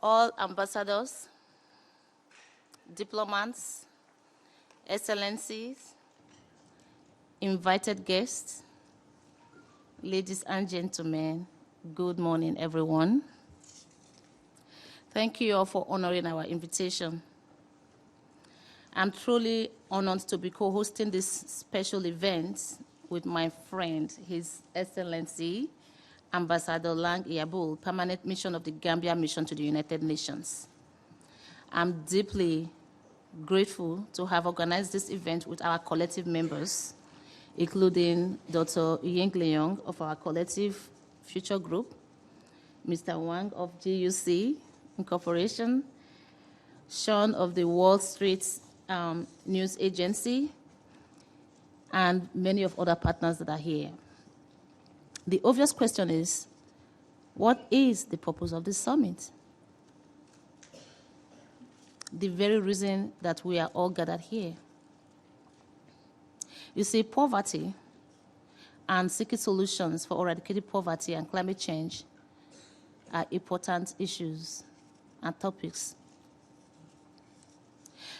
all ambassadors, diplomats, excellencies, invited guests, ladies and gentlemen, good morning, everyone. Thank you all for honoring our invitation. I'm truly honored to be co-hosting this special event with my friend, His Excellency, Ambassador Lang Yabul, Permanent Mission of the Gambia Mission to the United Nations. I'm deeply grateful to have organized this event with our collective members, including Dr. Ying Leong of our collective future group, Mr. Wang of GUC Incorporation, Sean of the Wall Street News Agency, and many of other partners that are here. The obvious question is, what is the purpose of this summit? The very reason that we are all gathered here. You see, poverty and seeking solutions for eradicating poverty and climate change are important issues and topics.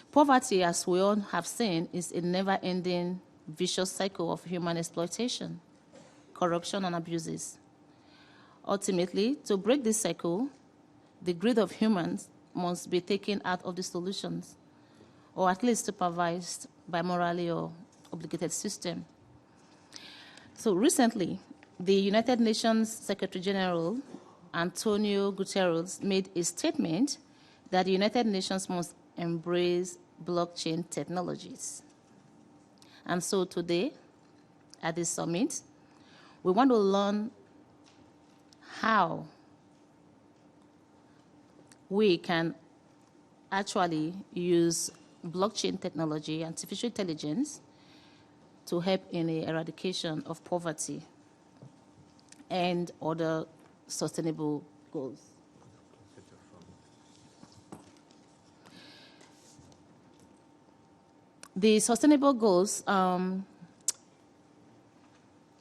Poverty, as we all have seen, is a never-ending vicious cycle of human exploitation, corruption, and abuses. Ultimately, to break this cycle, the greed of humans must be taken out of the solutions, or at least supervised by morally or obligated system. So recently, the United Nations Secretary General, Antonio Guterres, made a statement that the United Nations must embrace blockchain technologies. And so today, at this summit, we want to learn how we can actually use blockchain technology, artificial intelligence, to help in the eradication of poverty and other sustainable goals. The sustainable goals,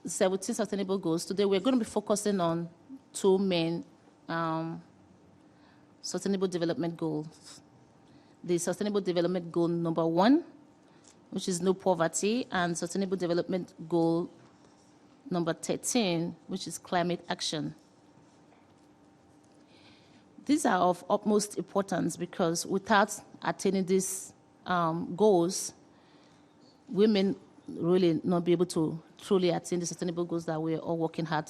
17 sustainable goals. Today we're going to be focusing on two main sustainable development goals. The sustainable development goal number 1, which is no poverty, and sustainable development goal number 13, which is climate action. These are of utmost importance because without attaining these goals, we may really not be able to truly attain the sustainable goals that we're all working hard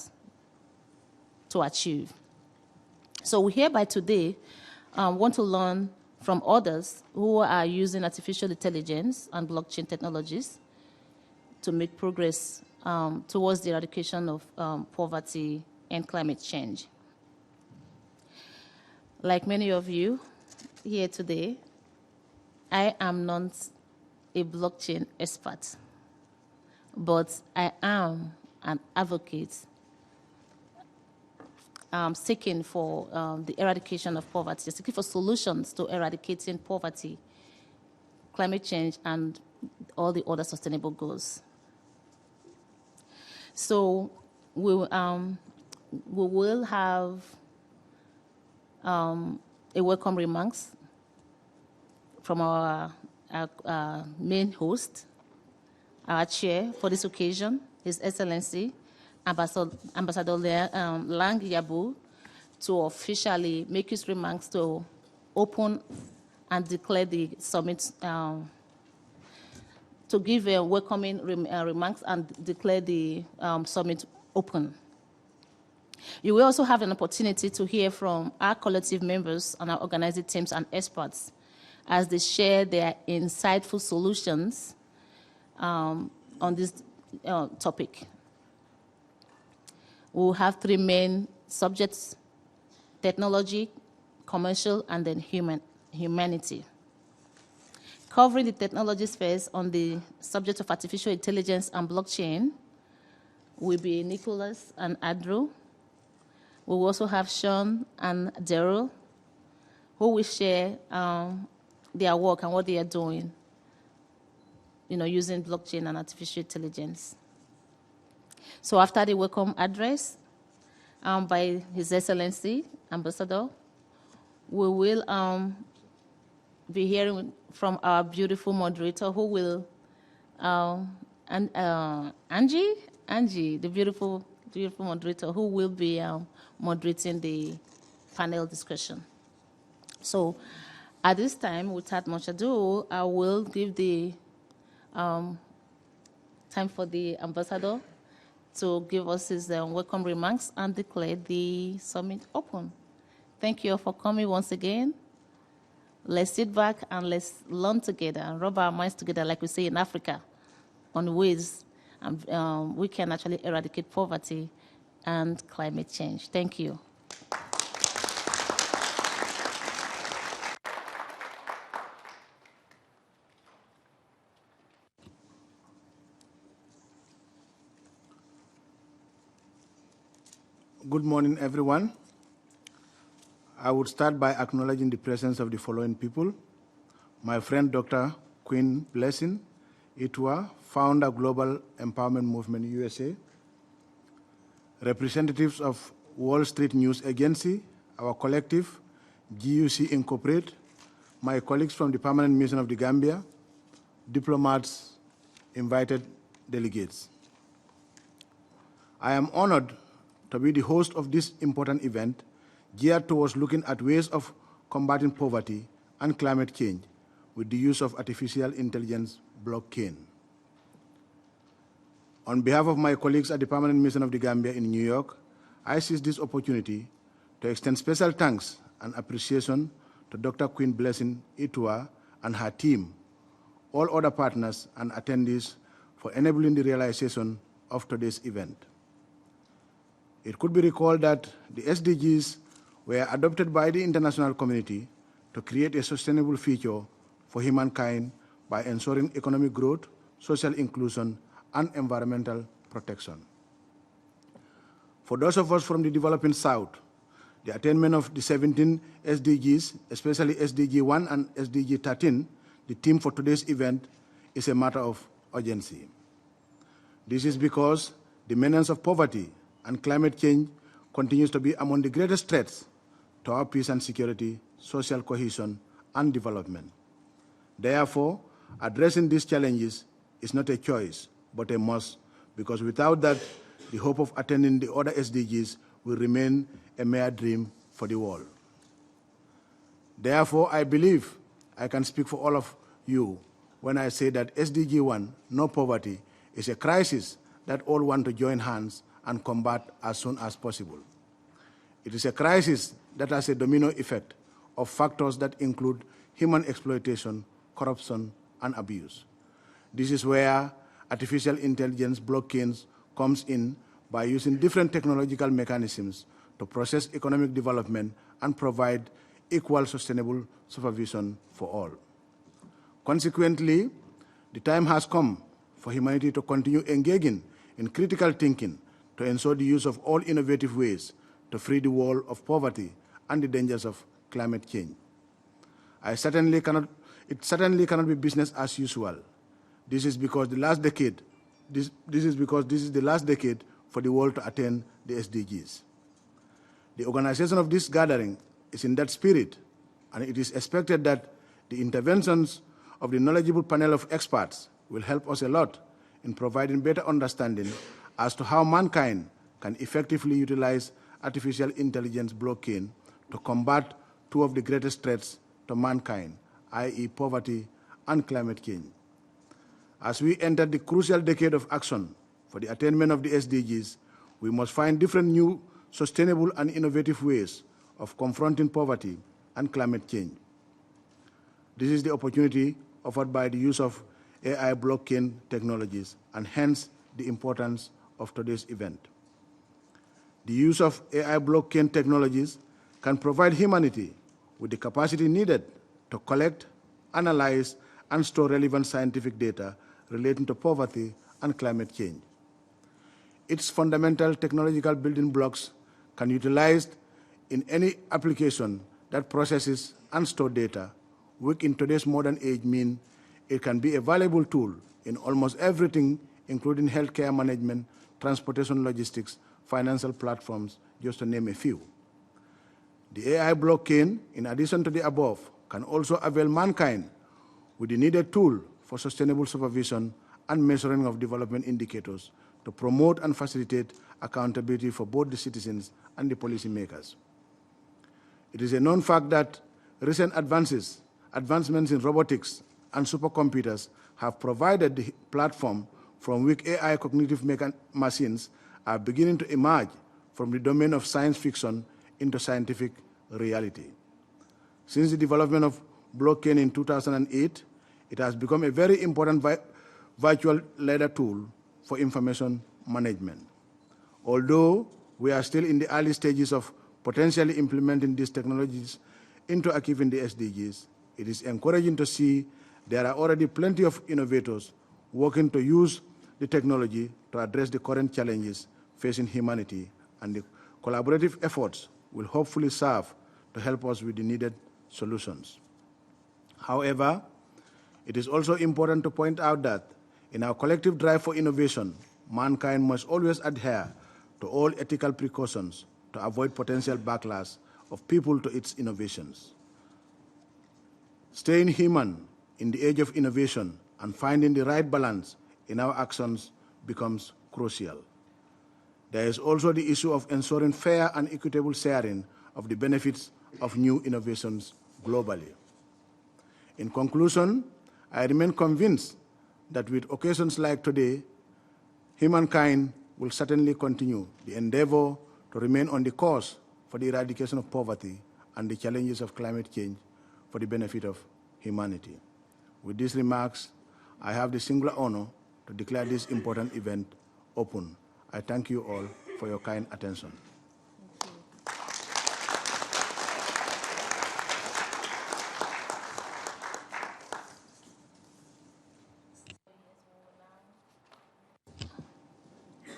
to achieve. So we hereby today want to learn from others who are using artificial intelligence and blockchain technologies to make progress towards the eradication of poverty and climate change. Like many of you here today, I am not a blockchain expert, but I am an advocate seeking for the eradication of poverty, seeking for solutions to eradicating poverty, climate change, and all the other sustainable goals. So we will have a welcome remarks from our main host, our chair for this occasion, His Excellency, Ambassador Lang Yabu, to officially make his remarks to open and declare the summit, to give a welcoming remarks and declare the summit open. You will also have an opportunity to hear from our collective members and our organizing teams and experts as they share their insightful solutions on this topic. We'll have 3 main subjects: technology, commercial, and then humanity. Covering the technology space on the subject of artificial intelligence and blockchain will be Nicholas and Andrew. We will also have Sean and Daryl, who will share their work and what they are doing, using blockchain and artificial intelligence. So after the welcome address by His Excellency, Ambassador, we will be hearing from our beautiful moderator who will, Angie, the beautiful moderator who will be moderating the panel discussion. So at this time, without much ado, I will give the time for the ambassador to give us his welcome remarks and declare the summit open. Thank you all for coming once again. Let's sit back and let's learn together and rub our minds together, like we say in Africa, on ways we can actually eradicate poverty and climate change. Thank you. Good morning, everyone. I would start by acknowledging the presence of the following people. My friend, Dr. QueenB, Itua, founder Global Empowerment Movement USA, representatives of Wall Street News Agency, our collective, GUC Incorporate, my colleagues from the Permanent Mission of the Gambia, diplomats, invited delegates. I am honored to be the host of this important event geared towards looking at ways of combating poverty and climate change with the use of artificial intelligence blockchain. On behalf of my colleagues at the Permanent Mission of the Gambia in New York, I seize this opportunity to extend special thanks and appreciation to Dr. QueenB Itua and her team, all other partners and attendees for enabling the realization of today's event. It could be recalled that the SDGs were adopted by the international community to create a sustainable future for humankind by ensuring economic growth, social inclusion, and environmental protection. For those of us from the developing South, the attainment of the 17 SDGs, especially SDG 1 and SDG 13, the theme for today's event, is a matter of urgency. This is because the menace of poverty and climate change continues to be among the greatest threats to our peace and security, social cohesion, and development. Therefore, addressing these challenges is not a choice, but a must, because without that, the hope of attaining the other SDGs will remain a mere dream for the world. Therefore, I believe I can speak for all of you when I say that SDG 1, no poverty, is a crisis that all want to join hands and combat as soon as possible. It is a crisis that has a domino effect of factors that include human exploitation, corruption, and abuse. This is where artificial intelligence blockchains comes in by using different technological mechanisms to process economic development and provide equal sustainable supervision for all. Consequently, the time has come for humanity to continue engaging in critical thinking to ensure the use of all innovative ways to free the world of poverty and the dangers of climate change. It certainly cannot be business as usual. This is because the last decade, this is the last decade for the world to attain the SDGs. The organization of this gathering is in that spirit, and it is expected that the interventions of the knowledgeable panel of experts will help us a lot in providing better understanding as to how mankind can effectively utilize artificial intelligence blockchain to combat two of the greatest threats to mankind, i.e. poverty and climate change. As we enter the crucial decade of action for the attainment of the SDGs, we must find different new, sustainable and innovative ways of confronting poverty and climate change. This is the opportunity offered by the use of AI blockchain technologies, and hence the importance of today's event. The use of AI blockchain technologies can provide humanity with the capacity needed to collect, analyze, and store relevant scientific data relating to poverty and climate change. Its fundamental technological building blocks can be utilized in any application that processes and stores data, which in today's modern age mean it can be a valuable tool in almost everything, including healthcare management, transportation logistics, financial platforms, just to name a few. The AI blockchain, in addition to the above, can also avail mankind with the needed tool for sustainable supervision and measuring of development indicators to promote and facilitate accountability for both the citizens and the policymakers. It is a known fact that recent advancements in robotics and supercomputers have provided the platform from which AI cognitive machines are beginning to emerge from the domain of science fiction into scientific reality. Since the development of blockchain in 2008, it has become a very important virtual ladder tool for information management. Although we are still in the early stages of potentially implementing these technologies into achieving the SDGs, it is encouraging to see there are already plenty of innovators working to use the technology to address the current challenges facing humanity, and the collaborative efforts will hopefully serve to help us with the needed solutions. However, it is also important to point out that in our collective drive for innovation, mankind must always adhere to all ethical precautions to avoid potential backlash of people to its innovations. Staying human in the age of innovation and finding the right balance in our actions becomes crucial. There is also the issue of ensuring fair and equitable sharing of the benefits of new innovations globally. In conclusion, I remain convinced that with occasions like today, humankind will certainly continue the endeavor to remain on the course for the eradication of poverty and the challenges of climate change for the benefit of humanity. With these remarks, I have the singular honor to declare this important event open. I thank you all for your kind attention.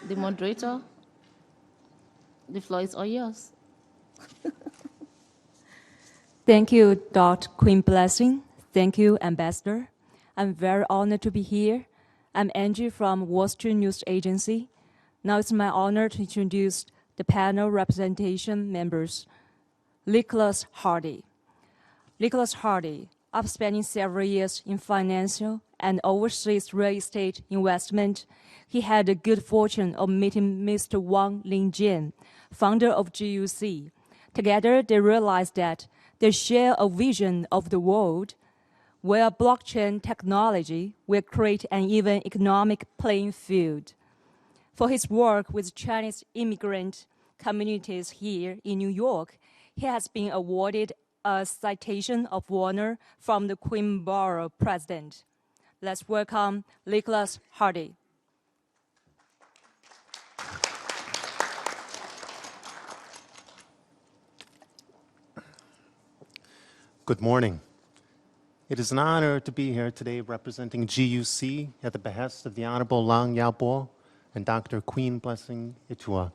The moderator, the floor is all yours. Thank you, Dr. Queen Blessing. Thank you, Ambassador. I'm very honored to be here. I'm Angie from Wall Street News Agency. Now it's my honor to introduce the panel representation members. Nicholas Hardy. Nicholas Hardy, after spending several years in financial and overseas real estate investment, he had the good fortune of meeting Mr. Wang Lingjie, founder of GUC. Together, they realized that they share a vision of the world where blockchain technology will create an even economic playing field. For his work with Chinese immigrant communities here in New York, he has been awarded a citation of honor from the QueenB president. Let's welcome Nicholas Hardy. Good morning. It is an honor to be here today representing GUC at the behest of the Honorable Lang Yabo and Dr. Queen Blessing Itua.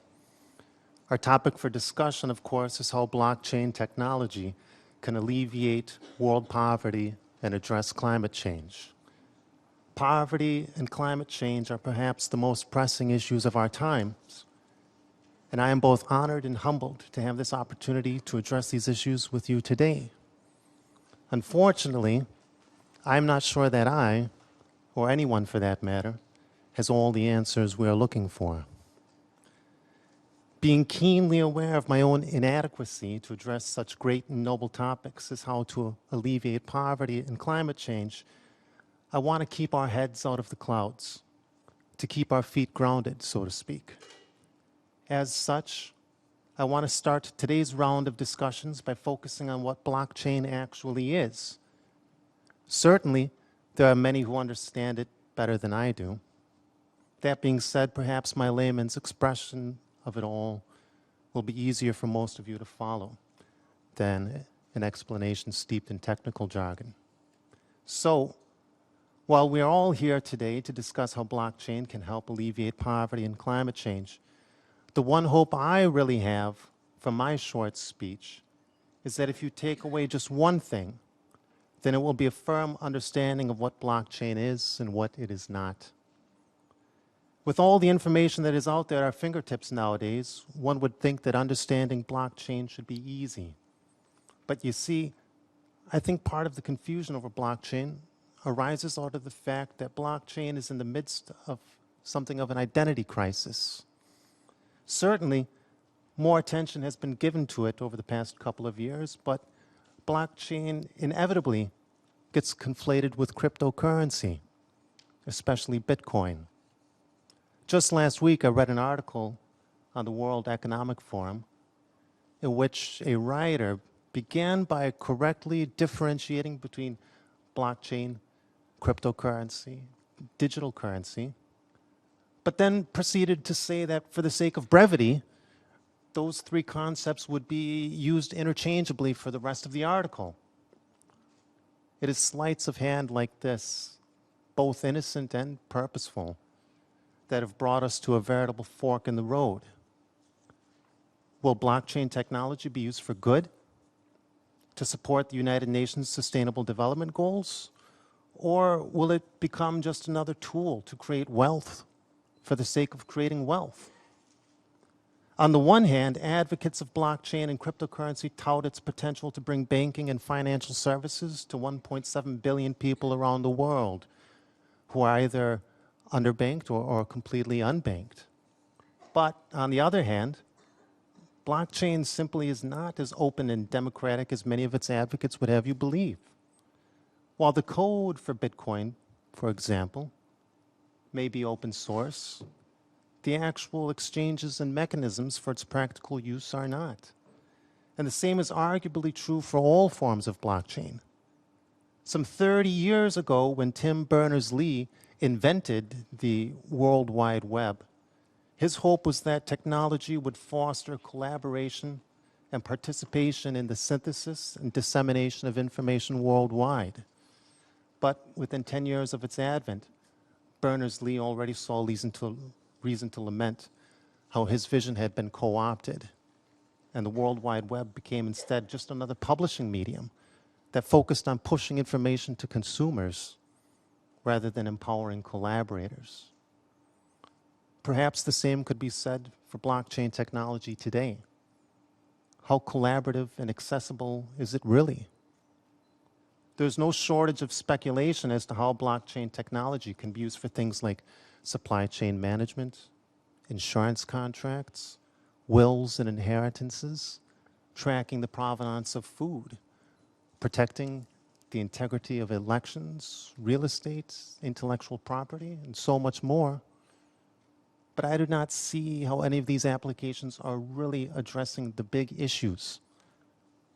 Our topic for discussion, of course, is how blockchain technology can alleviate world poverty and address climate change. Poverty and climate change are perhaps the most pressing issues of our times, and I am both honored and humbled to have this opportunity to address these issues with you today. Unfortunately, I'm not sure that I, or anyone for that matter, has all the answers we are looking for. Being keenly aware of my own inadequacy to address such great and noble topics as how to alleviate poverty and climate change, I want to keep our heads out of the clouds, to keep our feet grounded, so to speak. As such, I want to start today's round of discussions by focusing on what blockchain actually is. Certainly, there are many who understand it better than I do. That being said, perhaps my layman's expression of it all will be easier for most of you to follow than an explanation steeped in technical jargon. So, while we are all here today to discuss how blockchain can help alleviate poverty and climate change, the one hope I really have from my short speech is that if you take away just one thing, then it will be a firm understanding of what blockchain is and what it is not. With all the information that is out there at our fingertips nowadays, one would think that understanding blockchain should be easy. But you see, I think part of the confusion over blockchain arises out of the fact that blockchain is in the midst of something of an identity crisis. Certainly, more attention has been given to it over the past couple of years, but blockchain inevitably gets conflated with cryptocurrency, especially Bitcoin. Just last week, I read an article on the World Economic Forum in which a writer began by correctly differentiating between blockchain, cryptocurrency, digital currency, but then proceeded to say that for the sake of brevity, those three concepts would be used interchangeably for the rest of the article. It is sleights of hand like this, both innocent and purposeful, that have brought us to a veritable fork in the road. Will blockchain technology be used for good, to support the United Nations Sustainable Development Goals, or will it become just another tool to create wealth for the sake of creating wealth? On the one hand, advocates of blockchain and cryptocurrency tout its potential to bring banking and financial services to 1.7 billion people around the world who are either underbanked or completely unbanked. But on the other hand, blockchain simply is not as open and democratic as many of its advocates would have you believe. While the code for Bitcoin, for example, may be open source, the actual exchanges and mechanisms for its practical use are not. And the same is arguably true for all forms of blockchain. Some 30 years ago, when Tim Berners-Lee invented the World Wide Web, his hope was that technology would foster collaboration and participation in the synthesis and dissemination of information worldwide. But within 10 years of its advent, Berners-Lee already saw reason to lament how his vision had been co-opted, and the World Wide Web became instead just another publishing medium that focused on pushing information to consumers rather than empowering collaborators. Perhaps the same could be said for blockchain technology today. How collaborative and accessible is it really? There's no shortage of speculation as to how blockchain technology can be used for things like supply chain management, insurance contracts, wills and inheritances, tracking the provenance of food, protecting the integrity of elections, real estate, intellectual property, and so much more. But I do not see how any of these applications are really addressing the big issues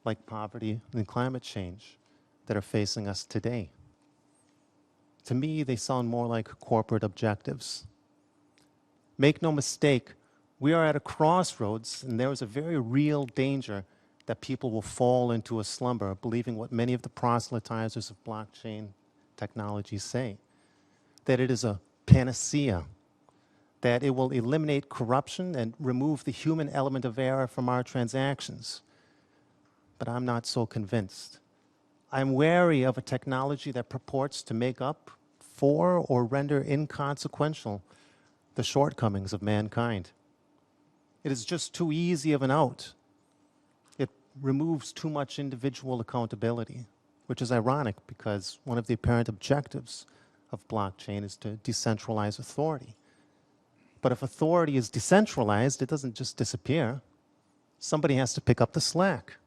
like poverty and climate change that are facing us today. To me, they sound more like corporate objectives. Make no mistake, we are at a crossroads, and there is a very real danger that people will fall into a slumber, believing what many of the proselytizers of blockchain technology say, that it is a panacea, that it will eliminate corruption and remove the human element of error from our transactions. But I'm not so convinced. I'm wary of a technology that purports to make up for or render inconsequential the shortcomings of mankind. It is just too easy of an out. It removes too much individual accountability, which is ironic because one of the apparent objectives of blockchain is to decentralize authority. But if authority is decentralized, it doesn't just disappear. Somebody has to pick up the slack.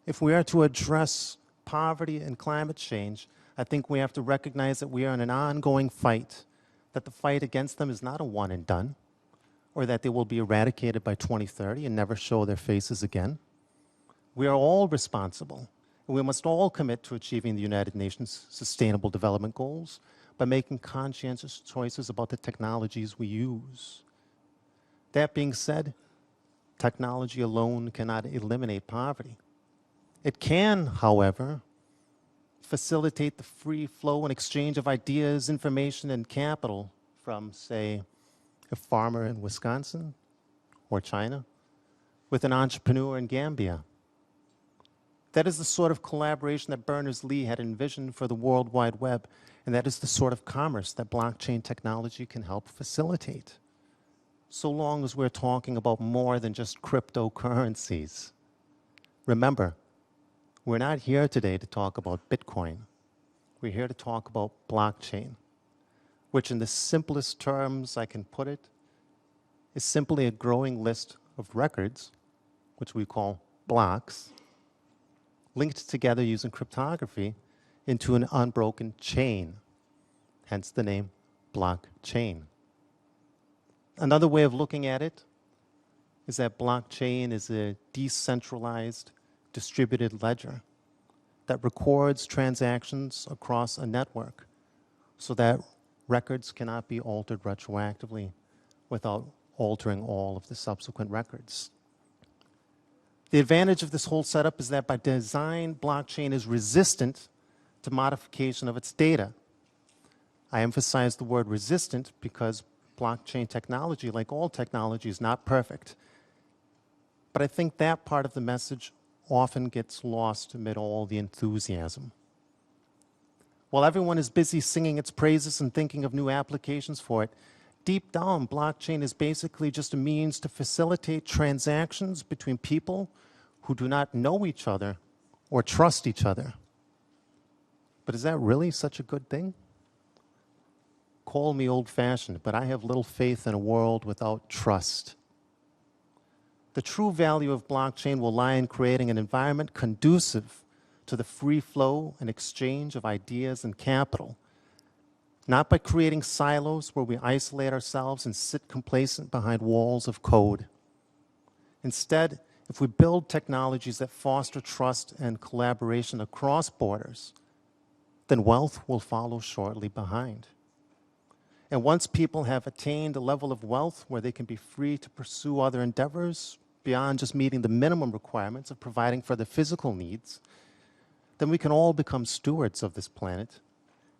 If we are to address poverty and climate change, I think we have to recognize that we are in an ongoing fight, that the fight against them is not a one and done, or that they will be eradicated by 2030 and never show their faces again. We are all responsible, and we must all commit to achieving the United Nations Sustainable Development Goals by making conscientious choices about the technologies we use. That being said, technology alone cannot eliminate poverty. It can, however, facilitate the free flow and exchange of ideas, information, and capital from, say, a farmer in Wisconsin or China with an entrepreneur in Gambia. That is the sort of collaboration that Berners-Lee had envisioned for the World Wide Web, and that is the sort of commerce that blockchain technology can help facilitate, so long as we're talking about more than just cryptocurrencies. Remember, we're not here today to talk about Bitcoin. We're here to talk about blockchain, which in the simplest terms I can put it, is simply a growing list of records, which we call blocks, linked together using cryptography into an unbroken chain, hence the name blockchain. Another way of looking at it is that blockchain is a decentralized, distributed ledger that records transactions across a network so that records cannot be altered retroactively without altering all of the subsequent records. The advantage of this whole setup is that by design, blockchain is resistant to modification of its data. I emphasize the word resistant because blockchain technology, like all technology, is not perfect. But I think that part of the message often gets lost amid all the enthusiasm. While everyone is busy singing its praises and thinking of new applications for it, deep down, blockchain is basically just a means to facilitate transactions between people who do not know each other or trust each other. But is that really such a good thing? Call me old-fashioned, but I have little faith in a world without trust. The true value of blockchain will lie in creating an environment conducive to the free flow and exchange of ideas and capital, not by creating silos where we isolate ourselves and sit complacent behind walls of code. Instead, if we build technologies that foster trust and collaboration across borders, then wealth will follow shortly behind. And once people have attained a level of wealth where they can be free to pursue other endeavors beyond just meeting the minimum requirements of providing for their physical needs, then we can all become stewards of this planet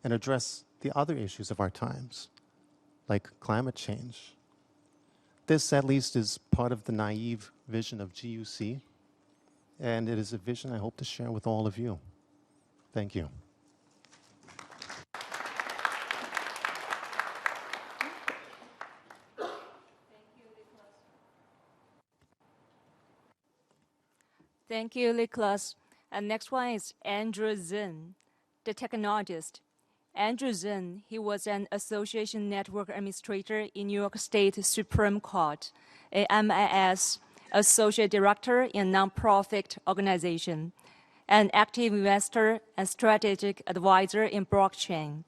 and address the other issues of our times, like climate change. This, at least, is part of the naive vision of GUC, and it is a vision I hope to share with all of you. Thank you. Thank you, Nicholas. And next one is Andrew Zinn, the technologist. Andrew Zinn, he was an association network administrator in New York State Supreme Court, a MIS associate director in a nonprofit organization, an active investor and strategic advisor in blockchain,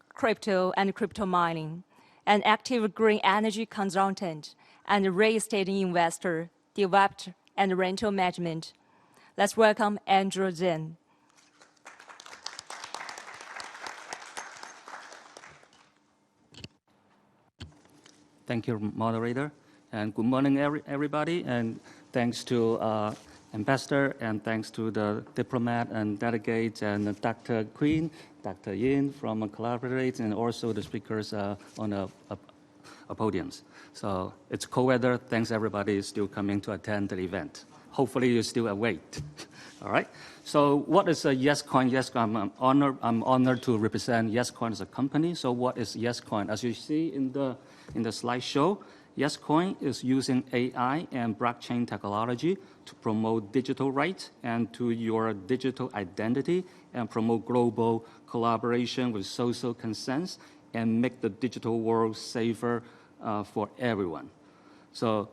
crypto and crypto mining, an active green energy consultant and real estate investor, developer and rental management. Let's welcome Andrew Zinn. Thank you, moderator, and good morning, everybody. And thanks to Ambassador, and thanks to the diplomat and delegates, and Dr. Queen, Dr. Yin from Collaborate, and also the speakers on the podiums. So it's cold weather. Thanks, everybody is still coming to attend the event. Hopefully, you're still awake. All right. So what is YesCoin? YesCoin, I'm honored to represent YesCoin as a company. So what is YesCoin? As you see in the slideshow, YesCoin is using AI and blockchain technology to promote digital rights and to your digital identity and promote global collaboration with social consent and make the digital world safer for everyone. So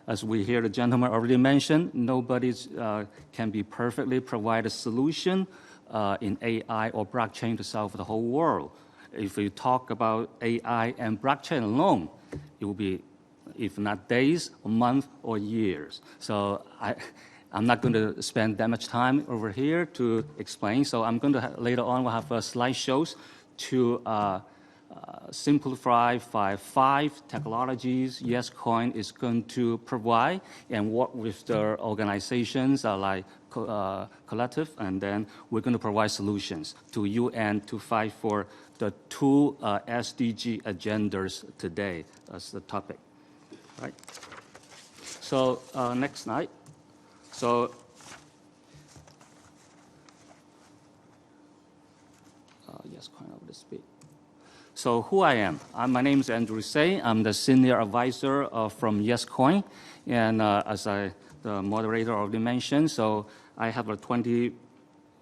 as we hear the gentleman already mentioned, nobody can be perfectly provide a solution in AI or blockchain to solve the whole world. If we talk about AI and blockchain alone, it will be, if not days, a month, or years. So I'm not going to spend that much time over here to explain. So I'm going to later on we'll have slideshows to simplify five technologies YesCoin is going to provide and work with the organizations like Collective, and then we're going to provide solutions to UN to fight for the two SDG agendas today as the topic. Right. So next slide. So YesCoin over the speed. So who I am? My name is Andrew Say. I'm the senior advisor from YesCoin. And as I the moderator already mentioned. So I have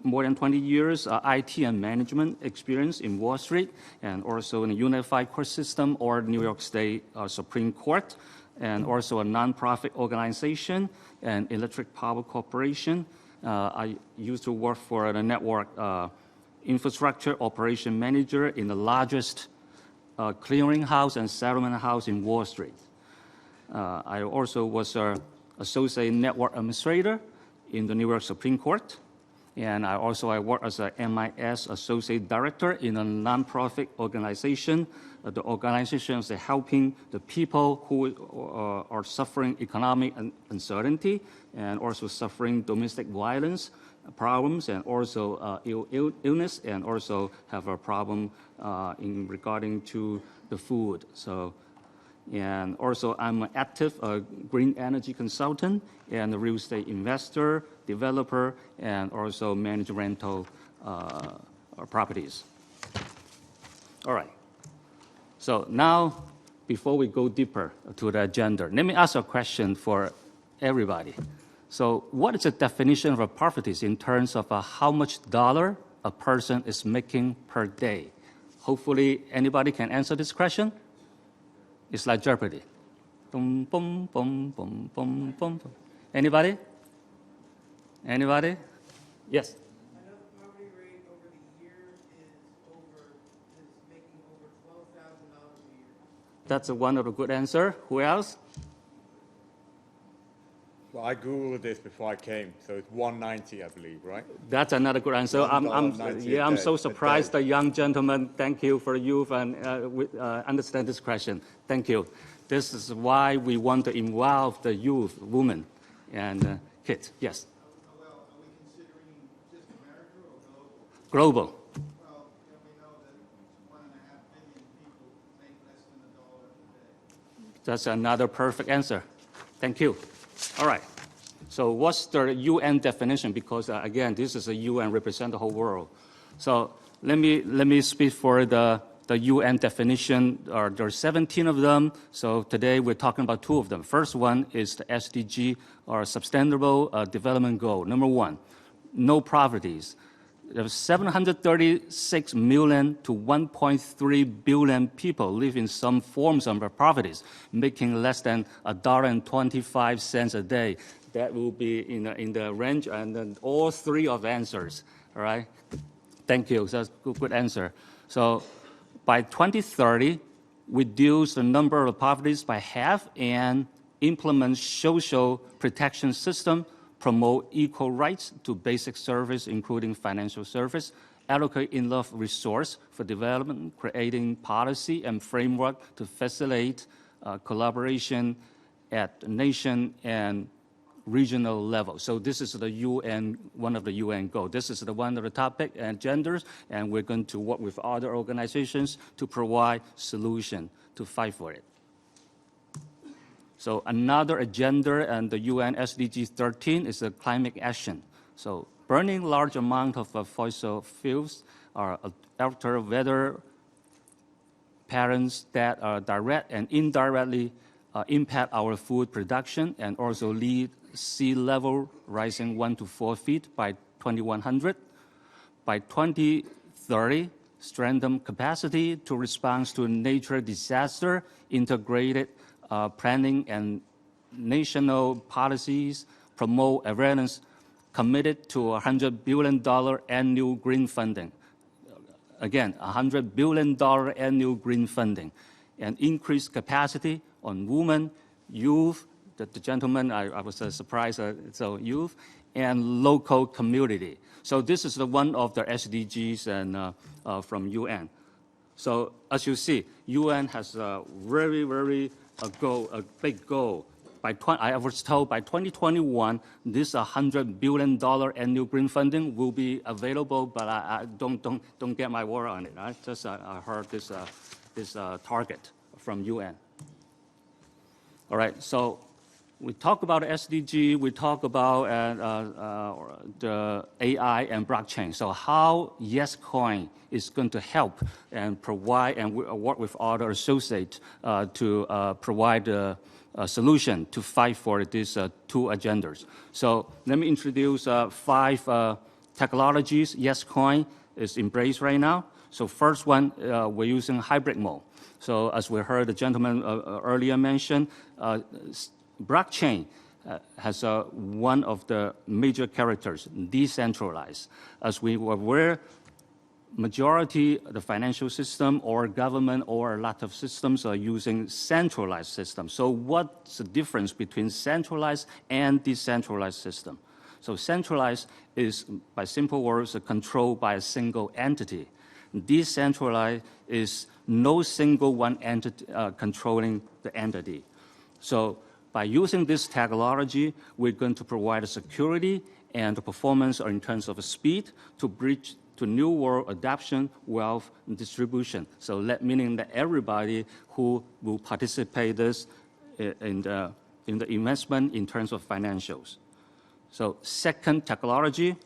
more than 20 years IT and management experience in Wall Street and also in the Unified Court System or New York State Supreme Court, and also a nonprofit organization and Electric Power Corporation. I used to work for the network infrastructure operation manager in the largest clearinghouse and settlement house in Wall Street. I also was an associate network administrator in the New York Supreme Court. And I work as a MIS associate director in a nonprofit organization. The organization is helping the people who are suffering economic uncertainty and also suffering domestic violence problems and also illness, and also have a problem in regarding to the food. So, and also I'm an active green energy consultant and a real estate investor, developer, and also manage rental properties. All right. So now, before we go deeper to the agenda, let me ask a question for everybody. So what is the definition of poverty in terms of how much dollar a person is making per day? Hopefully, anybody can answer this question. It's like Jeopardy. Boom, boom, boom, boom, boom, boom. Anybody? Anybody? Yes. I know the poverty rate over the year is making over $12,000 a year. That's one of the good answer. Who else? Well, I Googled this before I came, so it's 190, I believe, right? That's another good answer. I'm so surprised, the young gentleman. Thank you for youth and understand this question. Thank you. This is why we want to involve the youth, women, and kids. Yes. Well, are we considering just America or global? Global. Well, we know that 1.5 billion people make less than $1 a day. That's another perfect answer. Thank you. All right. So what's the UN definition? Because again, this is a UN represent the whole world. So let me speak for the UN definition. There are 17 of them. So today we're talking about 2 of them. First one is the SDG, or Sustainable Development Goal. Number 1, no poverty. There's 736 million to 1.3 billion people live in some forms of poverty, making less than $1.25 a day. That will be in the range, and then all 3 of answers. All right. Thank you. That's a good answer. So by 2030, reduce the number of poverty by half and implement social protection system, promote equal rights to basic service, including financial service, allocate enough resource for development, creating policy and framework to facilitate collaboration at nation and regional level. So this is the UN, one of the UN goals. This is the one of the topic and genders, and we're going to work with other organizations to provide solution to fight for it. So another agenda and the UN SDG 13 is the climate action. So burning large amount of fossil fuels are alter weather patterns that are direct and indirectly impact our food production and also lead sea level rising 1 to 4 feet by 2100. By 2030, strengthen capacity to respond to nature disaster, integrated planning and national policies, promote awareness, committed to $100 billion annual green funding. Again, $100 billion annual green funding, and increase capacity on women, youth, the gentleman, I was surprised, so youth, and local community. So this is the one of the SDGs and from UN. So as you see, UN has a very, very a big goal. I was told by 2021, this $100 billion annual green funding will be available, but I don't get my word on it. I just I heard this target from UN. All right, so we talk about SDG, we talk about the AI and blockchain. So how YesCoin is going to help and provide and work with other associates to provide solution to fight for these two agendas. So let me introduce 5 technologies YesCoin is embraced right now. So first one, we're using hybrid mode. So as we heard the gentleman earlier mention, blockchain has one of the major characters, decentralized. As we were aware, majority of the financial system or government or a lot of systems are using centralized systems. So what's the difference between centralized and decentralized system? So centralized is, by simple words, controlled by a single entity. Decentralized is no single one entity controlling the entity. So by using this technology, we're going to provide a security and the performance in terms of speed to bridge to new world adoption, wealth, and distribution. So meaning that everybody who will participate this in the investment in terms of financials. So second technology,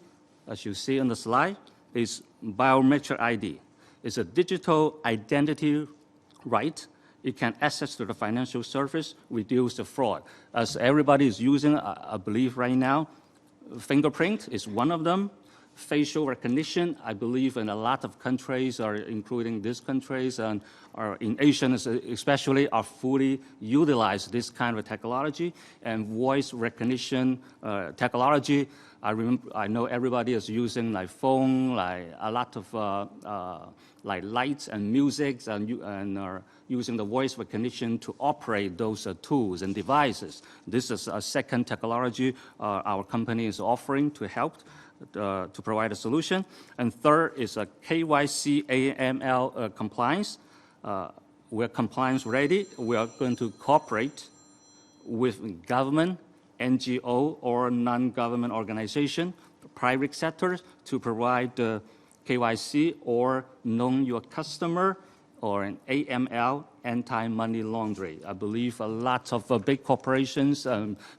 as you see on the slide, is biometric ID. It's a digital identity right. It can access to the financial service, reduce the fraud. As everybody is using, I believe right now, fingerprint is one of them. Facial recognition, I believe in a lot of countries, including these countries, and in Asia especially, are fully utilize this kind of technology. And voice recognition technology, I know everybody is using like phone, like a lot of like lights and music, and are using the voice recognition to operate those tools and devices. This is a second technology our company is offering to help to provide a solution. And third is a KYC AML compliance. We're compliance ready. We are going to cooperate with government, NGO, or non-government organization, private sectors, to provide the KYC or know your customer or an AML, anti-money laundering. I believe a lot of big corporations,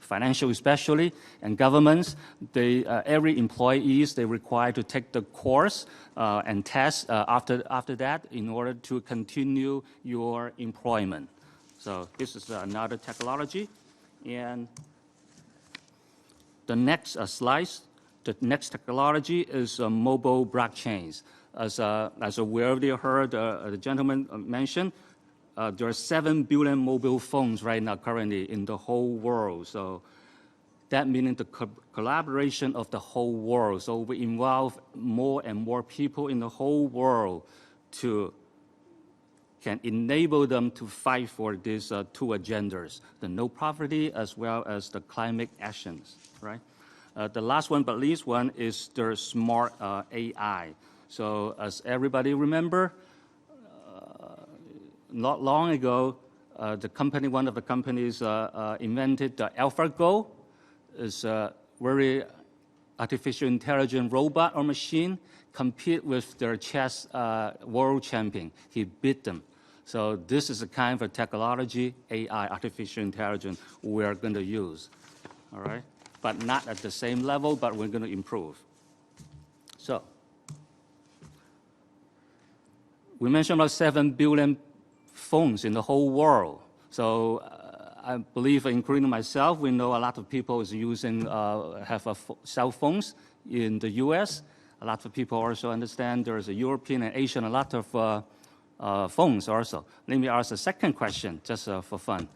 financial especially, and governments, every employee they required to take the course and test after that in order to continue your employment. So this is another technology. And the next slide, the next technology is mobile blockchains. As we already heard the gentleman mention, there are 7 billion mobile phones right now currently in the whole world. So that meaning the collaboration of the whole world. So we involve more and more people in the whole world to can enable them to fight for these 2 agendas, the no poverty as well as the climate actions, right? The last one but least one is the smart AI. So as everybody remember, not long ago, one of the companies invented the AlphaGo. It's a very artificial intelligent robot or machine, compete with their chess world champion. He beat them. So this is a kind of a technology, AI, artificial intelligence, we are going to use, all right? But not at the same level, but we're going to improve. So we mentioned about 7 billion phones in the whole world. So I believe, including myself, we know a lot of people is using, have cell phones in the US. A lot of people also understand there's a European and Asian, a lot of phones also. Let me ask a second question, just for fun.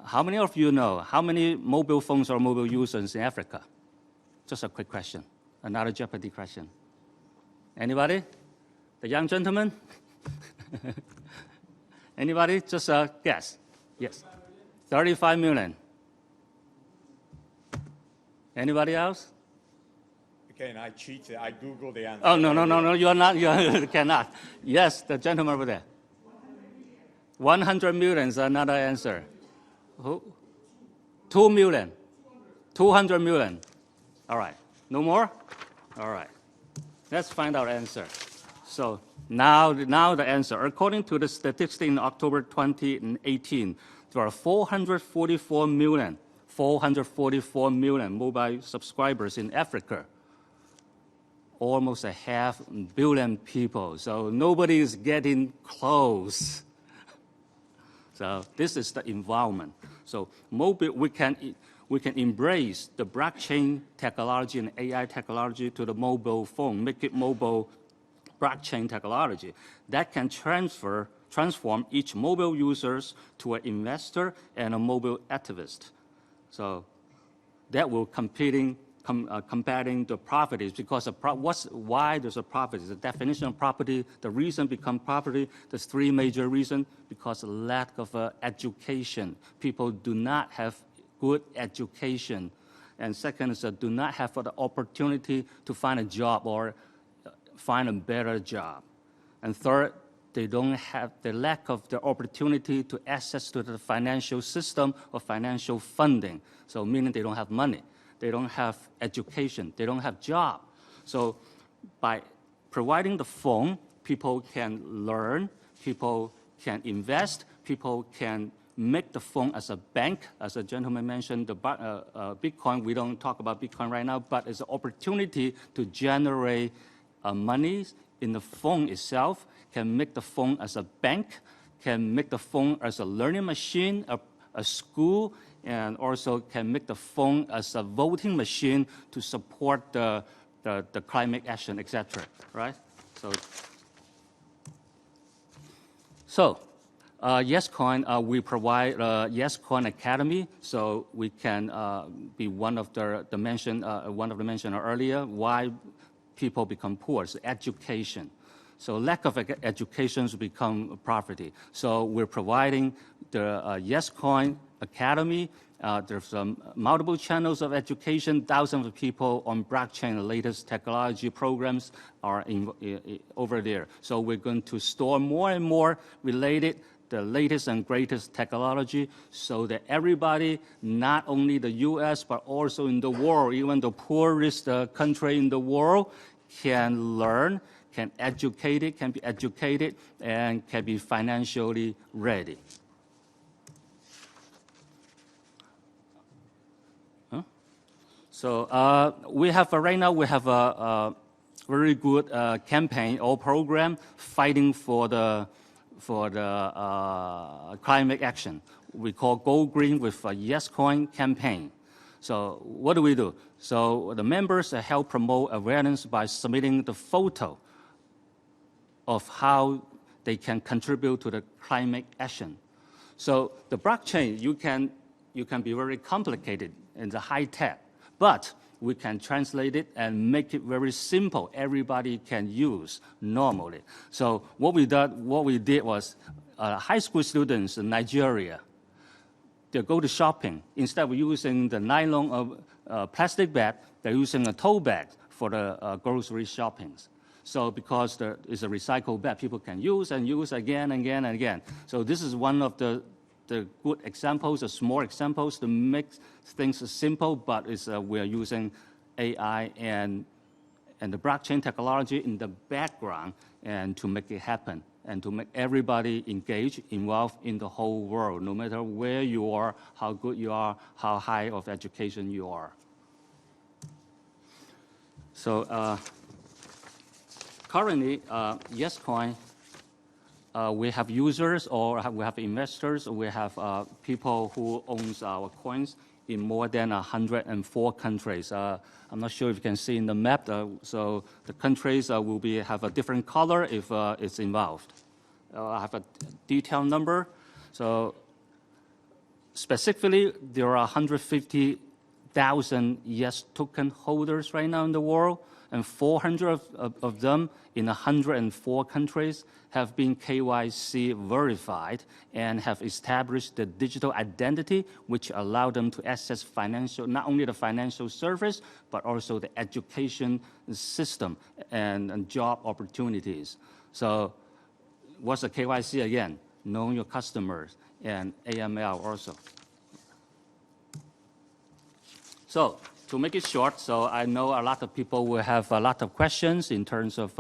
How many of you know how many mobile phones or mobile users in Africa? Just a quick question, another Jeopardy question. Anybody? The young gentleman? Anybody? Just a guess. Yes. 35 million. Anybody else? Again, I cheated. I Googled the answer. Oh, no, you are not. You cannot. Yes, the gentleman over there. 100 million is another answer. Who? 2 million. 200 million. All right. No more? All right. Let's find our answer. So now the answer. According to the statistics in October 2018, there are 444 million mobile subscribers in Africa. Almost 500 million people. So nobody is getting close. So this is the environment. So mobile, we can embrace the blockchain technology and AI technology to the mobile phone, make it mobile blockchain technology that can transform each mobile users to an investor and a mobile activist. So that will combating the properties, because why there's a property? The definition of property, the reason become property, there's three major reasons: because of lack of education. People do not have good education. And second is do not have the opportunity to find a job or find a better job. And third, they don't have the lack of the opportunity to access to the financial system or financial funding. So meaning they don't have money, they don't have education, they don't have job. So by providing the phone, people can learn, people can invest, people can make the phone as a bank. As a gentleman mentioned, the Bitcoin, we don't talk about Bitcoin right now, but it's an opportunity to generate money in the phone itself, can make the phone as a bank, can make the phone as a learning machine, a school, and also can make the phone as a voting machine to support the climate action, etc. Right? So YesCoin, we provide YesCoin Academy, so we can be one of the mentioned earlier. Why people become poor? It's education. So lack of education become property. So we're providing the YesCoin Academy. There's multiple channels of education. Thousands of people on blockchain, the latest technology programs are over there. So we're going to store more and more related, the latest and greatest technology, so that everybody, not only the U.S., but also in the world, even the poorest country in the world, can learn, can be educated, and can be financially ready. So we have right now a very good campaign or program fighting for the climate action. We call Go Green with a YesCoin campaign. So what do we do? So the members help promote awareness by submitting the photo of how they can contribute to the climate action. So the blockchain, you can be very complicated in the high tech, but we can translate it and make it very simple. Everybody can use normally. So what we did was high school students in Nigeria, they go to shopping. Instead of using the nylon plastic bag, they're using a tote bag for the grocery shoppings. So because it's a recycled bag, people can use and use again and again and again. So this is one of the good examples, the small examples to make things simple, but we are using AI and the blockchain technology in the background and to make it happen and to make everybody engaged, involved in the whole world, no matter where you are, how good you are, how high of education you are. So currently, YesCoin, we have users or we have investors. We have people who owns our coins in more than 104 countries. I'm not sure if you can see in the map. So the countries will have a different color if it's involved. I have a detailed number. So specifically, there are 150,000 Yes token holders right now in the world, and 400 of them in 104 countries have been KYC verified and have established the digital identity, which allow them to access not only the financial service, but also the education system and job opportunities. So what's the KYC again? Know your customers, and AML also. So to make it short, so I know a lot of people will have a lot of questions in terms of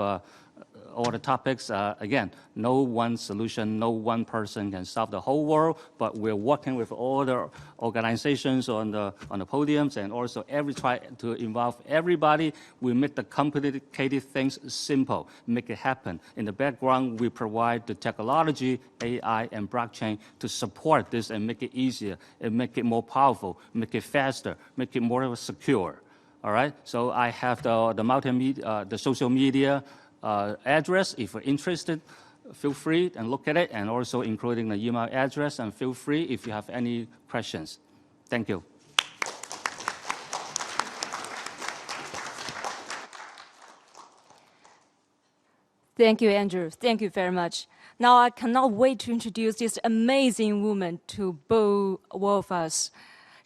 all the topics. Again, no one solution, no one person can solve the whole world, but we're working with all the organizations on the podiums, and also try to involve everybody. We make the complicated things simple, make it happen. In the background, we provide the technology, AI, and blockchain to support this and make it easier, and make it more powerful, make it faster, make it more secure. All right, so I have the multimedia, the social media address. If you're interested, feel free and look at it, and also including the email address, and feel free if you have any questions. Thank you. Thank you, Andrew. Thank you very much. Now I cannot wait to introduce this amazing woman to both of us.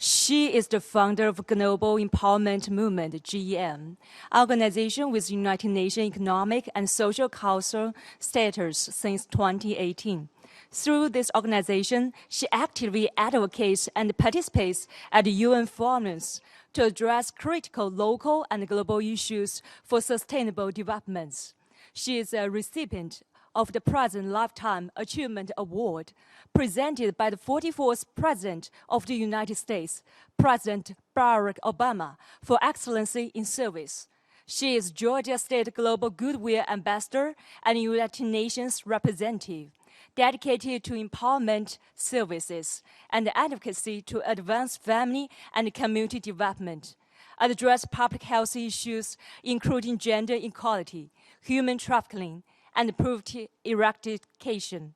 She is the founder of Global Empowerment Movement, GEM, organization with United Nations Economic and Social Council status since 2018. Through this organization, she actively advocates and participates at UN forums to address critical local and global issues for sustainable development. She is a recipient of the President Lifetime Achievement Award, presented by the 44th President of the United States, President Barack Obama, for excellency in service. She is Georgia State Global Goodwill Ambassador and United Nations representative, dedicated to empowerment services and advocacy to advance family and community development, address public health issues, including gender equality, human trafficking, and poverty eradication.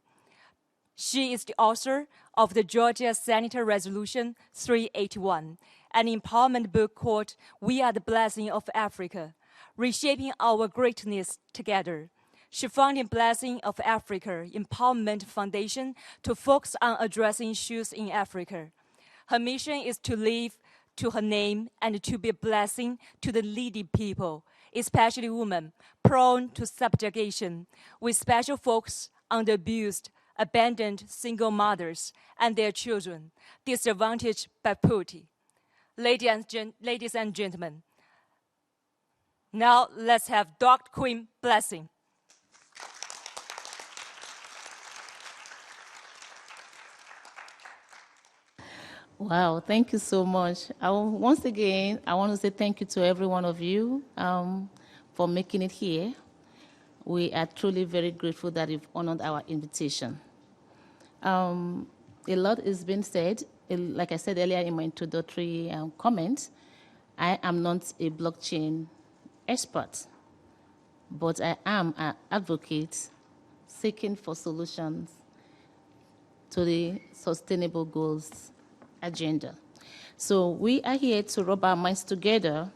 She is the author of the Georgia Senate Resolution 381, an empowerment book called We Are the Blessing of Africa, Reshaping Our Greatness Together. She founded Blessing of Africa Empowerment Foundation to focus on addressing issues in Africa. Her mission is to live to her name and to be a blessing to the needy people, especially women prone to subjugation, with special focus on the abused, abandoned single mothers and their children, disadvantaged by poverty. Ladies and gentlemen, now let's have Dr. Queen Blessing. Wow, thank you so much. Once again, I want to say thank you to every one of you for making it here. We are truly very grateful that you've honored our invitation. A lot is being said. Like I said earlier in my introductory comment, I am not a blockchain expert, but I am an advocate seeking for solutions to the sustainable goals agenda. So we are here to rub our minds together,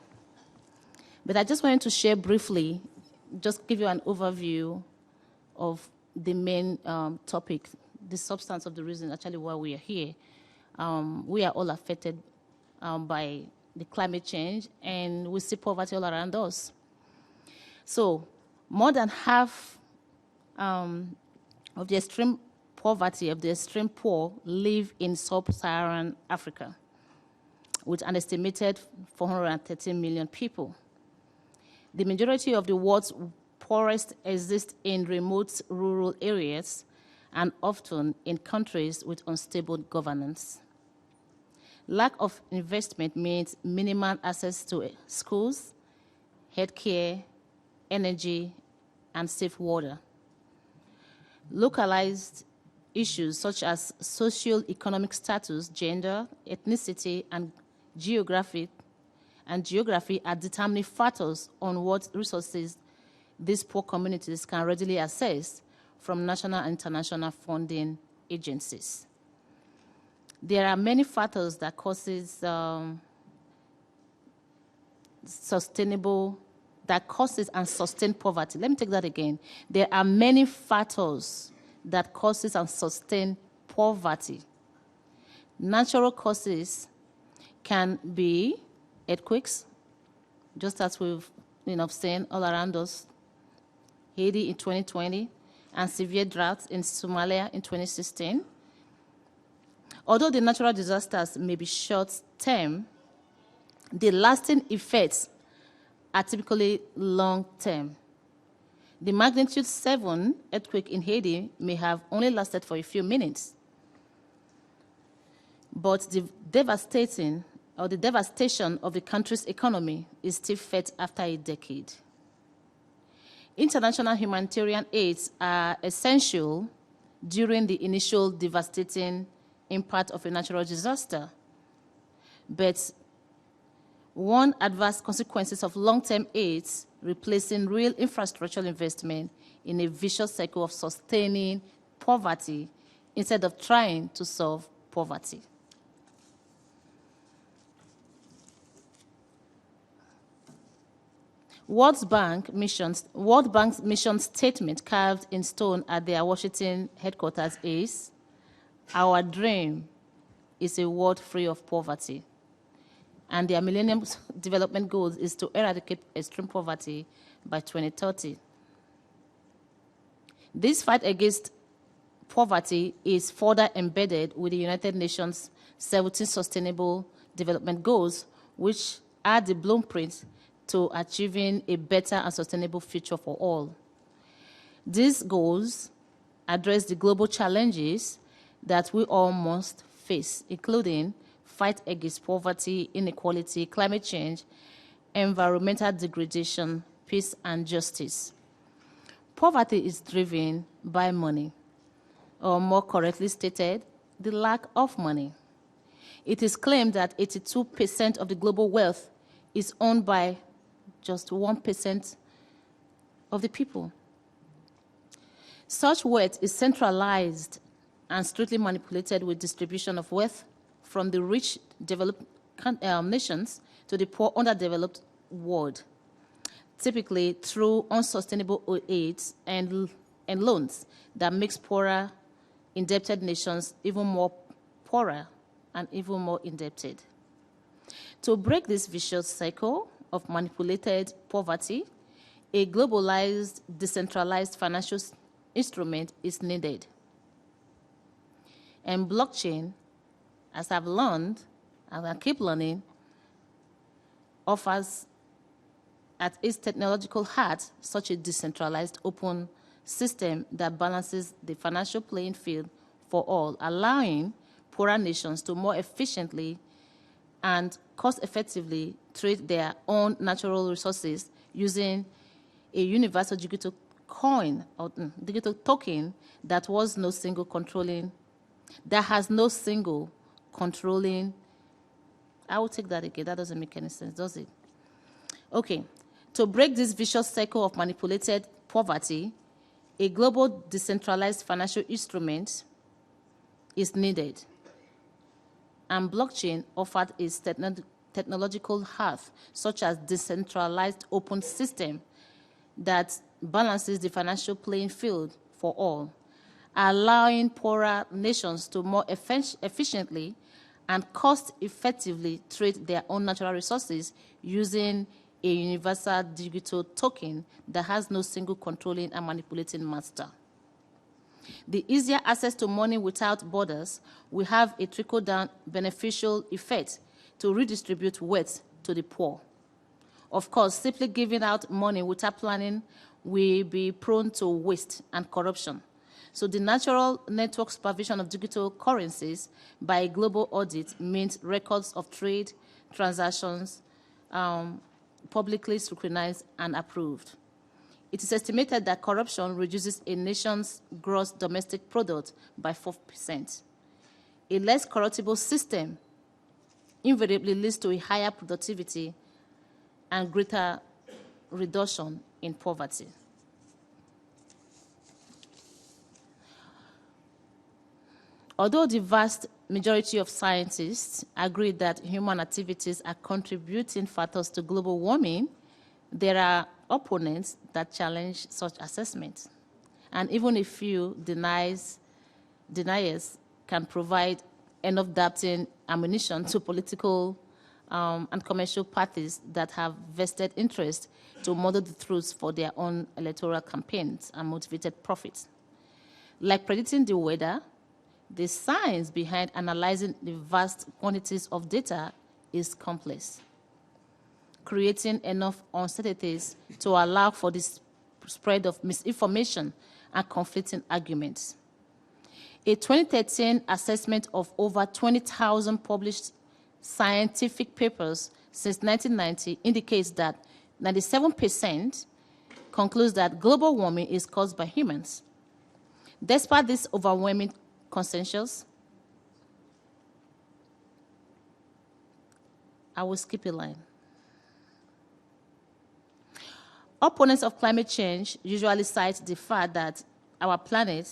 but I just wanted to share briefly, just give you an overview of the main topic, the substance of the reason actually why we are here. We are all affected by the climate change, and we see poverty all around us. So more than half of the extreme poverty, of the extreme poor, live in sub-Saharan Africa, with an estimated 413 million people. The majority of the world's poorest exist in remote rural areas and often in countries with unstable governance. Lack of investment means minimal access to schools, healthcare, energy, and safe water. Localized issues such as socio-economic status, gender, ethnicity, and geography are determining factors on what resources these poor communities can readily access from national and international funding agencies. There are many factors that causes and sustain poverty. Let me take that again. There are many factors that causes and sustain poverty. Natural causes can be earthquakes, just as we've seen all around us, Haiti in 2020, and severe droughts in Somalia in 2016. Although the natural disasters may be short-term, the lasting effects are typically long-term. The magnitude 7 earthquake in Haiti may have only lasted for a few minutes, but the devastation of the country's economy is still felt after a decade. International humanitarian aids are essential during the initial devastating impact of a natural disaster, but one adverse consequences of long-term aids replacing real infrastructural investment in a vicious cycle of sustaining poverty instead of trying to solve poverty. World Bank's mission statement carved in stone at their Washington headquarters is, "Our dream is a world free of poverty." And their Millennium Development Goals is to eradicate extreme poverty by 2030. This fight against poverty is further embedded with the United Nations 17 Sustainable Development Goals, which are the blueprint to achieving a better and sustainable future for all. These goals address the global challenges that we all must face, including fight against poverty, inequality, climate change, environmental degradation, peace, and justice. Poverty is driven by money, or more correctly stated, the lack of money. It is claimed that 82% of the global wealth is owned by just 1% of the people. Such wealth is centralized and strictly manipulated with distribution of wealth from the rich developed nations to the poor underdeveloped world, typically through unsustainable aids and loans that makes poorer, indebted nations even more poorer and even more indebted. To break this vicious cycle of manipulated poverty, a globalized, decentralized financial instrument is needed. And blockchain, as I've learned, and I keep learning, offers at its technological heart such a decentralized open system that balances the financial playing field for all, allowing poorer nations to more efficiently and cost-effectively trade their own natural resources using a universal digital coin or digital token that has no single controlling. I will take that again. That doesn't make any sense, does it? Okay. To break this vicious cycle of manipulated poverty, a global decentralized financial instrument is needed. And blockchain offered its technological health, such as decentralized open system that balances the financial playing field for all, allowing poorer nations to more efficiently and cost-effectively trade their own natural resources using a universal digital token that has no single controlling and manipulating master. The easier access to money without borders will have a trickle-down beneficial effect to redistribute wealth to the poor. Of course, simply giving out money without planning will be prone to waste and corruption. So the natural network supervision of digital currencies by a global audit means records of trade, transactions, publicly scrutinized and approved. It is estimated that corruption reduces a nation's gross domestic product by 4%. A less corruptible system invariably leads to a higher productivity and greater reduction in poverty. Although the vast majority of scientists agree that human activities are contributing factors to global warming, there are opponents that challenge such assessments. And even a few deniers can provide enough doubting ammunition to political and commercial parties that have vested interest to model the truths for their own electoral campaigns and motivated profits. Like predicting the weather, the science behind analyzing the vast quantities of data is complex, creating enough uncertainties to allow for this spread of misinformation and conflicting arguments. A 2013 assessment of over 20,000 published scientific papers since 1990 indicates that 97% concludes that global warming is caused by humans. Despite this overwhelming consensus, I will skip a line. Opponents of climate change usually cite the fact that our planet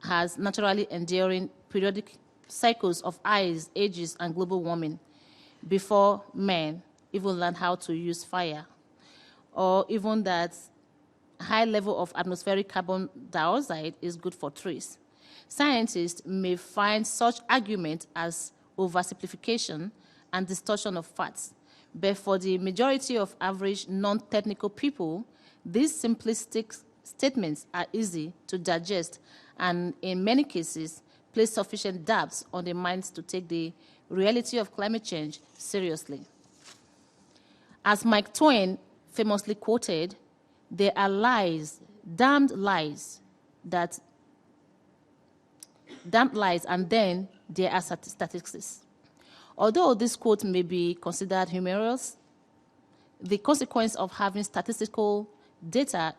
has naturally enduring periodic cycles of ice, ages, and global warming before men even learned how to use fire, or even that high level of atmospheric carbon dioxide is good for trees. Scientists may find such argument as oversimplification and distortion of facts, but for the majority of average non-technical people, these simplistic statements are easy to digest and, in many cases, place sufficient doubts on the minds to take the reality of climate change seriously. As Mark Twain famously quoted, there are lies, damned lies, and then there are statistics. Although this quote may be considered humorous, the consequence of having statistical data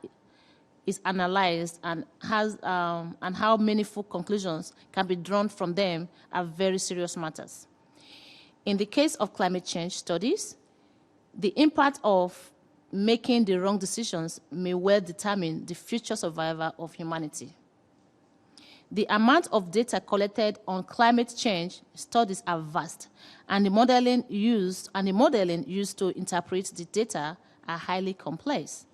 is analyzed and how meaningful conclusions can be drawn from them are very serious matters. In the case of climate change studies, the impact of making the wrong decisions may well determine the future survival of humanity. The amount of data collected on climate change studies are vast, and the modeling used to interpret the data are highly complex.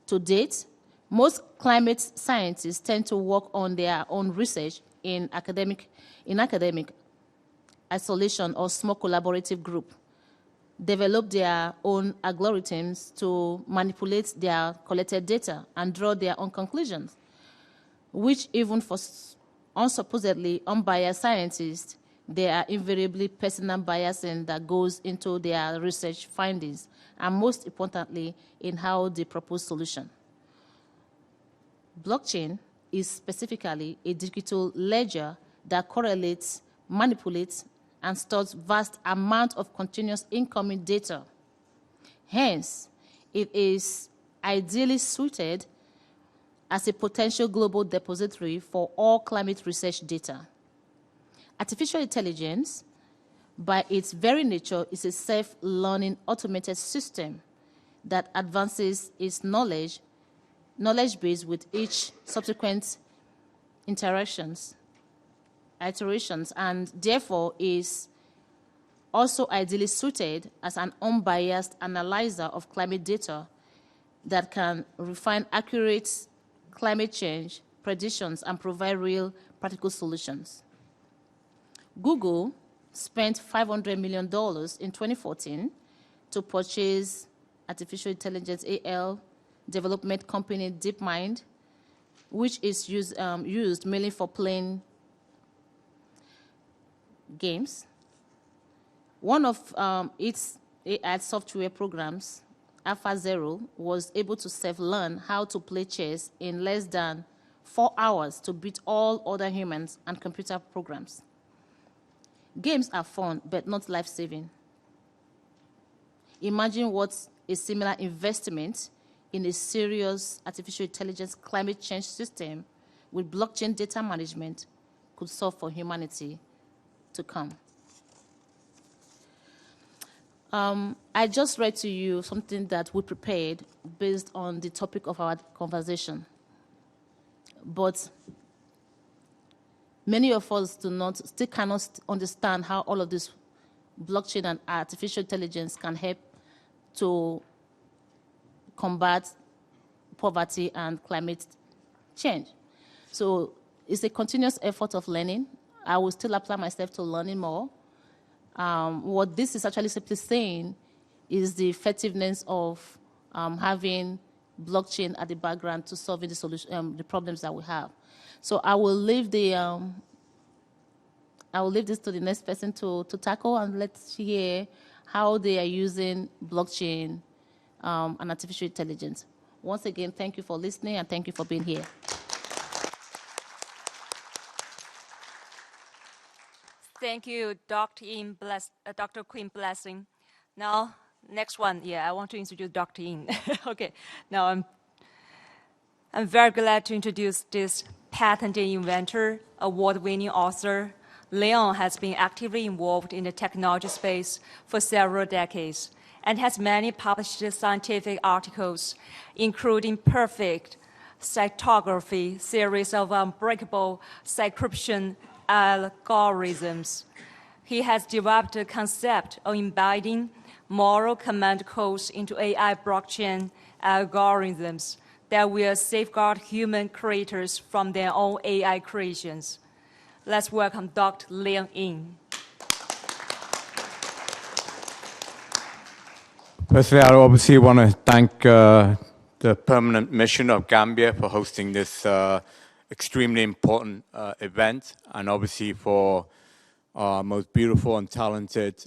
To date, most climate scientists tend to work on their own research in academic isolation or small collaborative group, develop their own algorithms to manipulate their collected data and draw their own conclusions, which even for unsupposedly unbiased scientists, there are invariably personal biasing that goes into their research findings, and most importantly, in how they propose solution. Blockchain is specifically a digital ledger that correlates, manipulates, and stores vast amount of continuous incoming data. Hence, it is ideally suited as a potential global depository for all climate research data. Artificial intelligence, by its very nature, is a self-learning automated system that advances its knowledge base with each subsequent iterations, and therefore is also ideally suited as an unbiased analyzer of climate data that can refine accurate climate change predictions and provide real practical solutions. Google spent $500 million in 2014 to purchase artificial intelligence AL development company DeepMind, which is used mainly for playing games. One of its AI software programs, AlphaZero, was able to self-learn how to play chess in less than 4 hours to beat all other humans and computer programs. Games are fun, but not life-saving. Imagine what a similar investment in a serious artificial intelligence climate change system with blockchain data management could solve for humanity to come. I just read to you something that we prepared based on the topic of our conversation. But many of us still cannot understand how all of this blockchain and artificial intelligence can help to combat poverty and climate change. So it's a continuous effort of learning. I will still apply myself to learning more. What this is actually simply saying is the effectiveness of having blockchain at the background to solving the problems that we have. So I will leave this to the next person to tackle, and let's hear how they are using blockchain and artificial intelligence. Once again, thank you for listening and thank you for being here. Thank you, Dr. Queen Blessing. Now, next one. Yeah, I want to introduce Dr. In. Okay. Now, I'm very glad to introduce this patent inventor, award-winning author. Leon has been actively involved in the technology space for several decades and has many published scientific articles, including Perfect Cytography, series of unbreakable cycryption algorithms. He has developed the concept of embedding moral command codes into AI blockchain algorithms that will safeguard human creators from their own AI creations. Let's welcome Dr. Leon In. Firstly, I obviously want to thank the Permanent Mission of Gambia for hosting this extremely important event, and obviously for our most beautiful and talented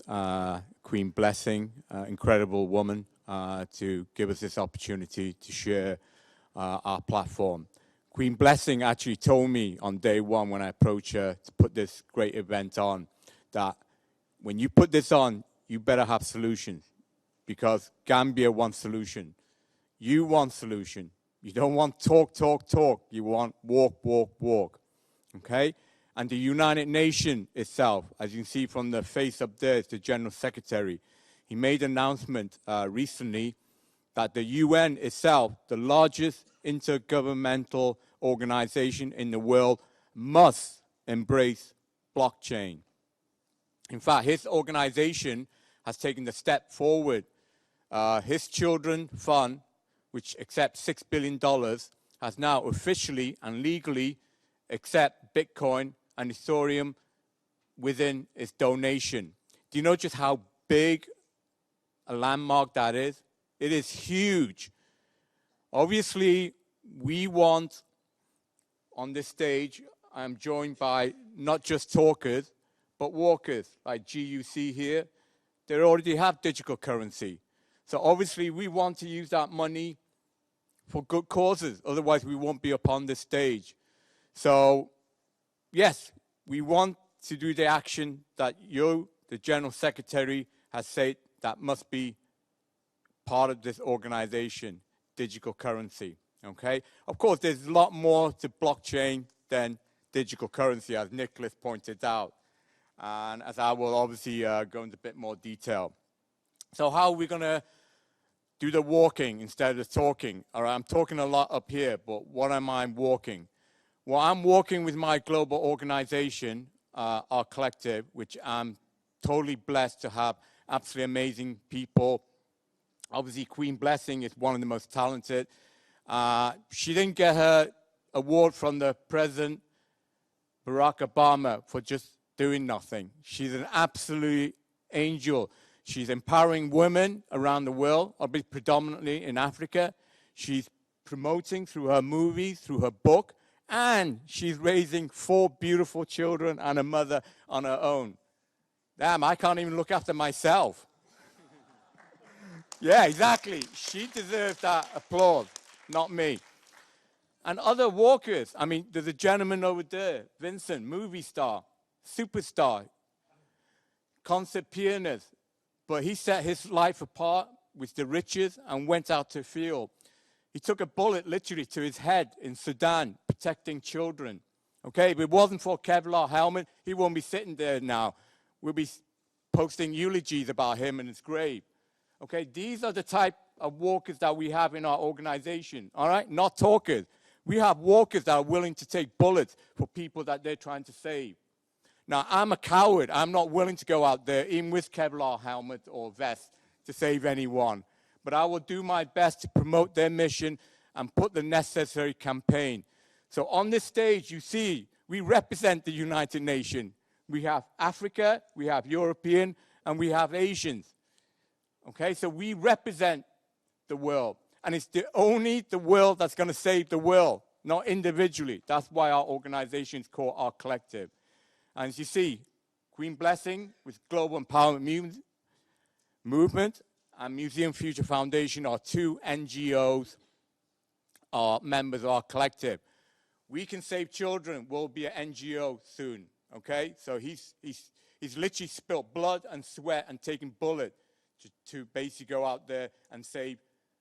Queen Blessing, incredible woman, to give us this opportunity to share our platform. Queen Blessing actually told me on day one when I approached her to put this great event on that when you put this on, you better have solutions, because Gambia wants solution. You want solution. You don't want talk, talk, talk. You want walk, walk, walk. Okay? And the United Nations itself, as you can see from the face up there, is the General Secretary. He made an announcement recently that the UN itself, the largest intergovernmental organization in the world, must embrace blockchain. In fact, his organization has taken the step forward. His Children Fund, which accepts $6 billion, has now officially and legally accept Bitcoin and Ethereum within its donation. Do you know just how big a landmark that is? It is huge. Obviously, we want, on this stage, I'm joined by not just talkers, but walkers, like GUC here. They already have digital currency. So obviously, we want to use that money for good causes. Otherwise, we won't be up on this stage. So, yes, we want to do the action that you, the General Secretary, has said that must be part of this organization, digital currency, okay? Of course, there's a lot more to blockchain than digital currency, as Nicholas pointed out, and as I will obviously go into a bit more detail. So how are we going to do the walking instead of talking? All right, I'm talking a lot up here, but what am I walking? Well, I'm walking with my global organization, our collective, which I'm totally blessed to have absolutely amazing people. Obviously, Queen Blessing is one of the most talented. She didn't get her award from the President, Barack Obama, for just doing nothing. She's an absolute angel. She's empowering women around the world, albeit predominantly in Africa. She's promoting through her movies, through her book, and she's raising 4 beautiful children and a mother on her own. Damn, I can't even look after myself. Yeah, exactly. She deserves that applause, not me. And other walkers. I mean, there's a gentleman over there, Vincent, movie star, superstar, concert pianist. But he set his life apart with the riches and went out to field. He took a bullet literally to his head in Sudan, protecting children. Okay, if it wasn't for a Kevlar helmet, he won't be sitting there now. We'll be posting eulogies about him and his grave. Okay, these are the type of walkers that we have in our organization, all right? Not talkers. We have walkers that are willing to take bullets for people that they're trying to save. Now, I'm a coward. I'm not willing to go out there, even with Kevlar helmet or vest, to save anyone. But I will do my best to promote their mission and put the necessary campaign. So on this stage, you see, we represent the United Nations. We have Africa, we have European, and we have Asians. Okay, so we represent the world. And it's only the world that's going to save the world, not individually. That's why our organization is called Our Collective. And as you see, Queen Blessing with Global Empowerment Movement and Museum Future Foundation are 2 NGOs our members of our collective. We Can Save Children will be an NGO soon, okay? So he's literally spilt blood and sweat and taken bullet to basically go out there and save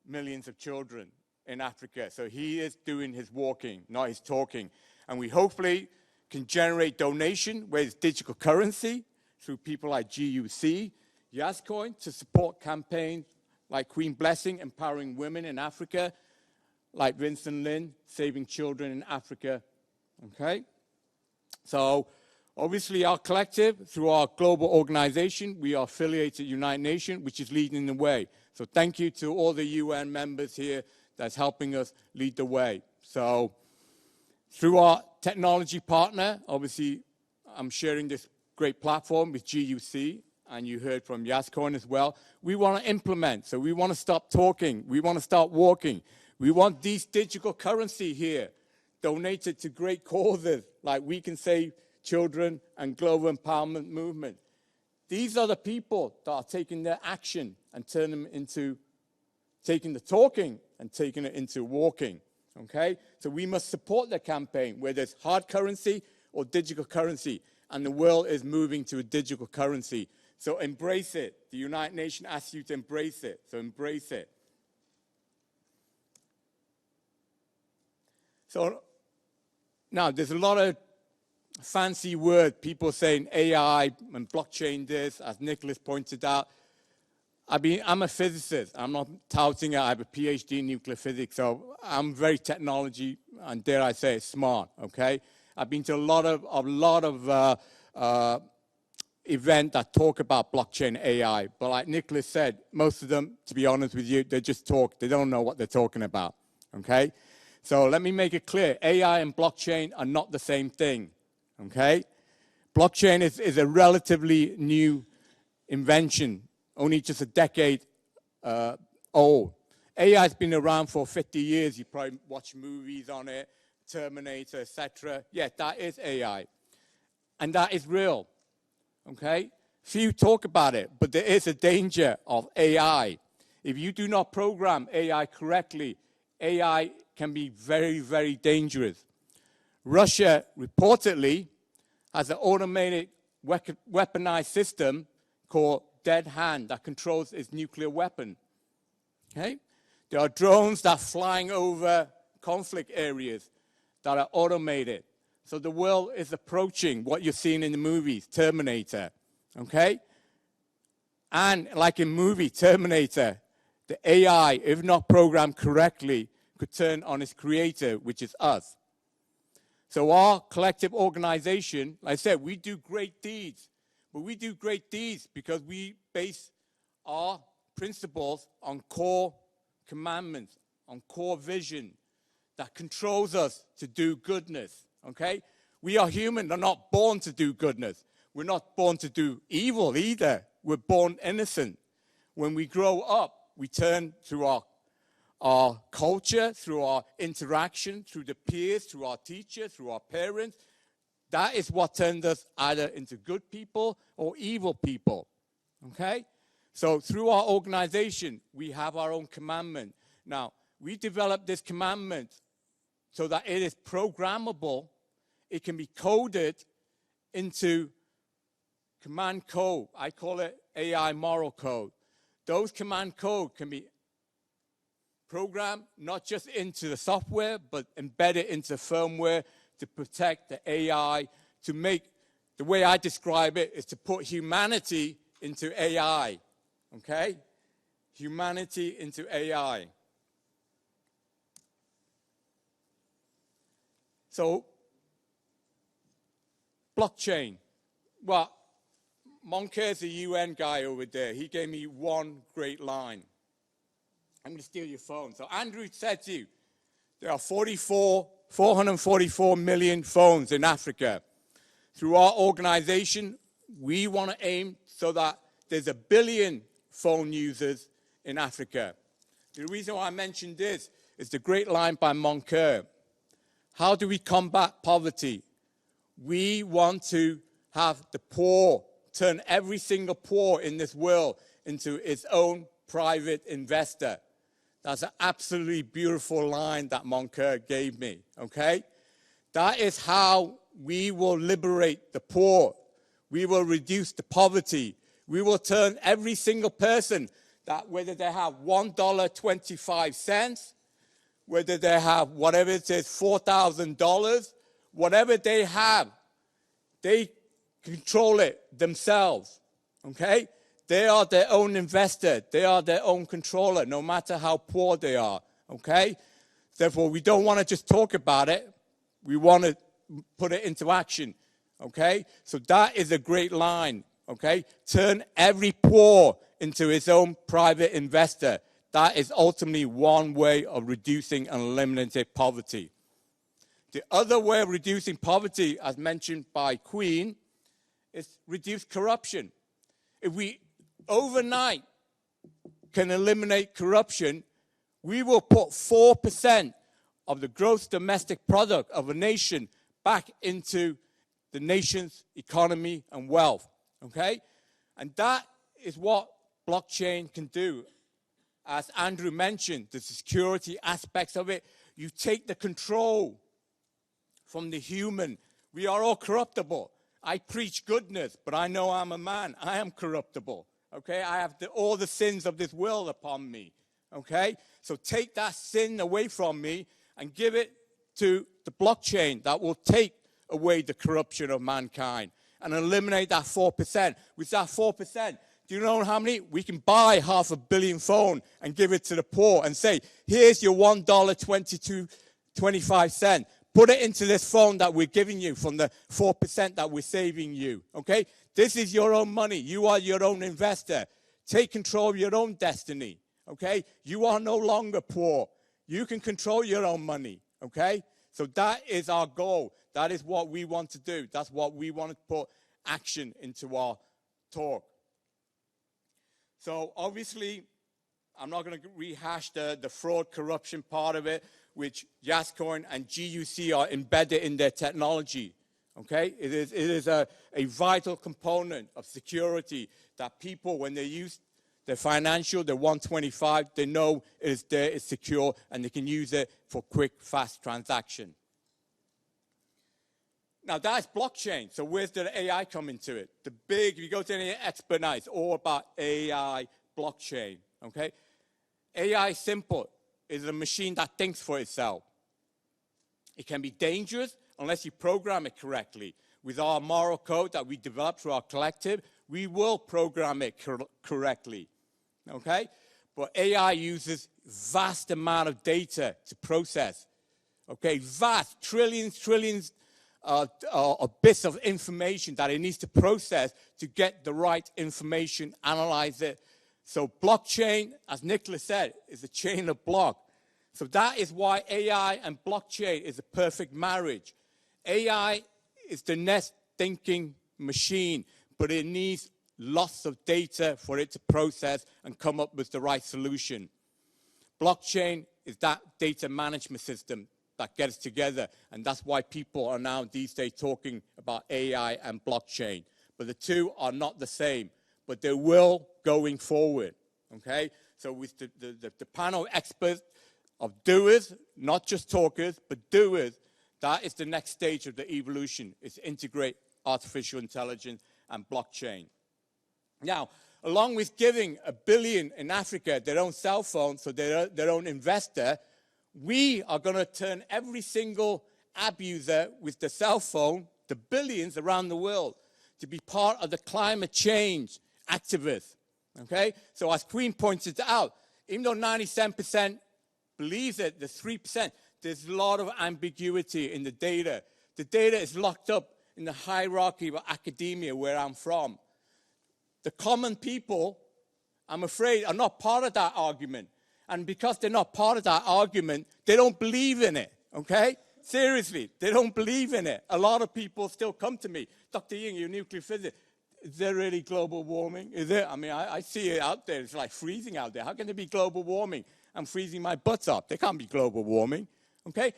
millions of children in Africa. So he is doing his walking, not his talking. And we hopefully can generate donation where it's digital currency through people like GUC, Yazcoin, to support campaigns like Queen Blessing, empowering women in Africa, like Vincent Lin, saving children in Africa, okay? So obviously our collective, through our global organization, we are affiliated United Nations, which is leading the way. So thank you to all the UN members here that's helping us lead the way. So through our technology partner, obviously I'm sharing this great platform with GUC, and you heard from Yazcoin as well. We want to implement, so we want to stop talking. We want to start walking. We want these digital currency here donated to great causes like We Can Save Children and Global Empowerment Movement. These are the people that are taking their action and turning them into taking the talking and taking it into walking, okay? So we must support the campaign, whether it's hard currency or digital currency, and the world is moving to a digital currency. So embrace it. The United Nations asks you to embrace it, so embrace it. So now there's a lot of fancy words, people saying AI and blockchain this, as Nicholas pointed out. I'm a physicist. I'm not touting it. I have a PhD in nuclear physics, so I'm very technology and, dare I say, smart, okay? I've been to a lot of events that talk about blockchain AI, but like Nicholas said, most of them, to be honest with you, they just talk. They don't know what they're talking about, okay? So let me make it clear. AI and blockchain are not the same thing, okay? Blockchain is a relatively new invention, only just a decade old. AI has been around for 50 years. You probably watch movies on it, Terminator, etc. Yeah, that is AI. And that is real, okay? Few talk about it, but there is a danger of AI. If you do not program AI correctly, AI can be very, very dangerous. Russia reportedly has an automated weaponized system called Dead Hand that controls its nuclear weapon. Okay? There are drones that are flying over conflict areas that are automated. So the world is approaching what you're seeing in the movies, Terminator. Okay? And like in movie Terminator, the AI, if not programmed correctly, could turn on its creator, which is us. So our collective organization, like I said, we do great deeds. But we do great deeds because we base our principles on core commandments, on core vision that controls us to do goodness, okay? We are human, they're not born to do goodness. We're not born to do evil either. We're born innocent. When we grow up, we turn through our culture, through our interaction, through the peers, through our teachers, through our parents. That is what turns us either into good people or evil people, okay? So through our organization, we have our own commandment. Now, we developed this commandment so that it is programmable. It can be coded into command code. I call it AI moral code. Those command code can be programmed not just into the software, but embedded into firmware to protect the AI, to make, the way I describe it is to put humanity into AI, okay? Humanity into AI. So, blockchain. Well, Moncair's a UN guy over there. He gave me one great line. I'm going to steal your phone. So Andrew said to you, there are 444 million phones in Africa. Through our organization, we want to aim so that there's 1 billion phone users in Africa. The reason why I mentioned this is the great line by Moncair. How do we combat poverty? We want to have the poor, turn every single poor in this world into its own private investor. That's an absolutely beautiful line that Moncur gave me, okay? That is how we will liberate the poor. We will reduce the poverty. We will turn every single person, that whether they have $1.25, whether they have whatever it is, $4,000, whatever they have, they control it themselves, okay? They are their own investor. They are their own controller, no matter how poor they are, okay? Therefore, we don't want to just talk about it. We want to put it into action, okay? So that is a great line, okay? Turn every poor into his own private investor. That is ultimately one way of reducing and eliminating poverty. The other way of reducing poverty, as mentioned by Queen, is reduce corruption. If we overnight can eliminate corruption, we will put 4% of the gross domestic product of a nation back into the nation's economy and wealth, okay? And that is what blockchain can do. As Andrew mentioned, the security aspects of it, you take the control from the human. We are all corruptible. I preach goodness, but I know I'm a man. I am corruptible, okay? I have all the sins of this world upon me, okay? So take that sin away from me and give it to the blockchain that will take away the corruption of mankind and eliminate that 4%. With that 4%, do you know how many? We can buy 500 million phone and give it to the poor and say, here's your $1.25. Put it into this phone that we're giving you from the 4% that we're saving you, okay? This is your own money. You are your own investor. Take control of your own destiny, okay? You are no longer poor. You can control your own money, okay? So that is our goal. That is what we want to do. That's what we want to put action into our talk. So obviously, I'm not going to rehash the fraud corruption part of it, which Yascoin and GUC are embedded in their technology. Okay? It is a vital component of security that people, when they use their financial, their 125, they know it is there, it's secure, and they can use it for quick, fast transaction. Now, that's blockchain. So where's the AI come into it? If you go to any expert now, it's all about AI, blockchain, okay? AI is simple. It's a machine that thinks for itself. It can be dangerous unless you program it correctly. With our moral code that we develop through our collective, we will program it correctly, okay? But AI uses vast amount of data to process, okay? Vast, trillions bits of information that it needs to process to get the right information, analyze it. So blockchain, as Nicholas said, is a chain of block. So that is why AI and blockchain is a perfect marriage. AI is the next thinking machine, but it needs lots of data for it to process and come up with the right solution. Blockchain is that data management system that gets together, and that's why people are now these days talking about AI and blockchain. But the two are not the same, but they will going forward, okay? So with the panel of experts of doers, not just talkers, but doers, that is the next stage of the evolution, is integrate artificial intelligence and blockchain. Now, along with giving 1 billion in Africa their own cell phone, so their own investor, we are going to turn every single app user with the cell phone, the billions around the world, to be part of the climate change activists, okay? So as Queen pointed out, even though 97% believes it, the 3%, there's a lot of ambiguity in the data. The data is locked up in the hierarchy of academia where I'm from. The common people, I'm afraid, are not part of that argument. And because they're not part of that argument, they don't believe in it, okay? Seriously, they don't believe in it. A lot of people still come to me, Dr. Ying, you're a nuclear physicist. Is there really global warming? Is there? I mean, I see it out there. It's like freezing out there. How can there be global warming? I'm freezing my butts up. There can't be global warming, okay?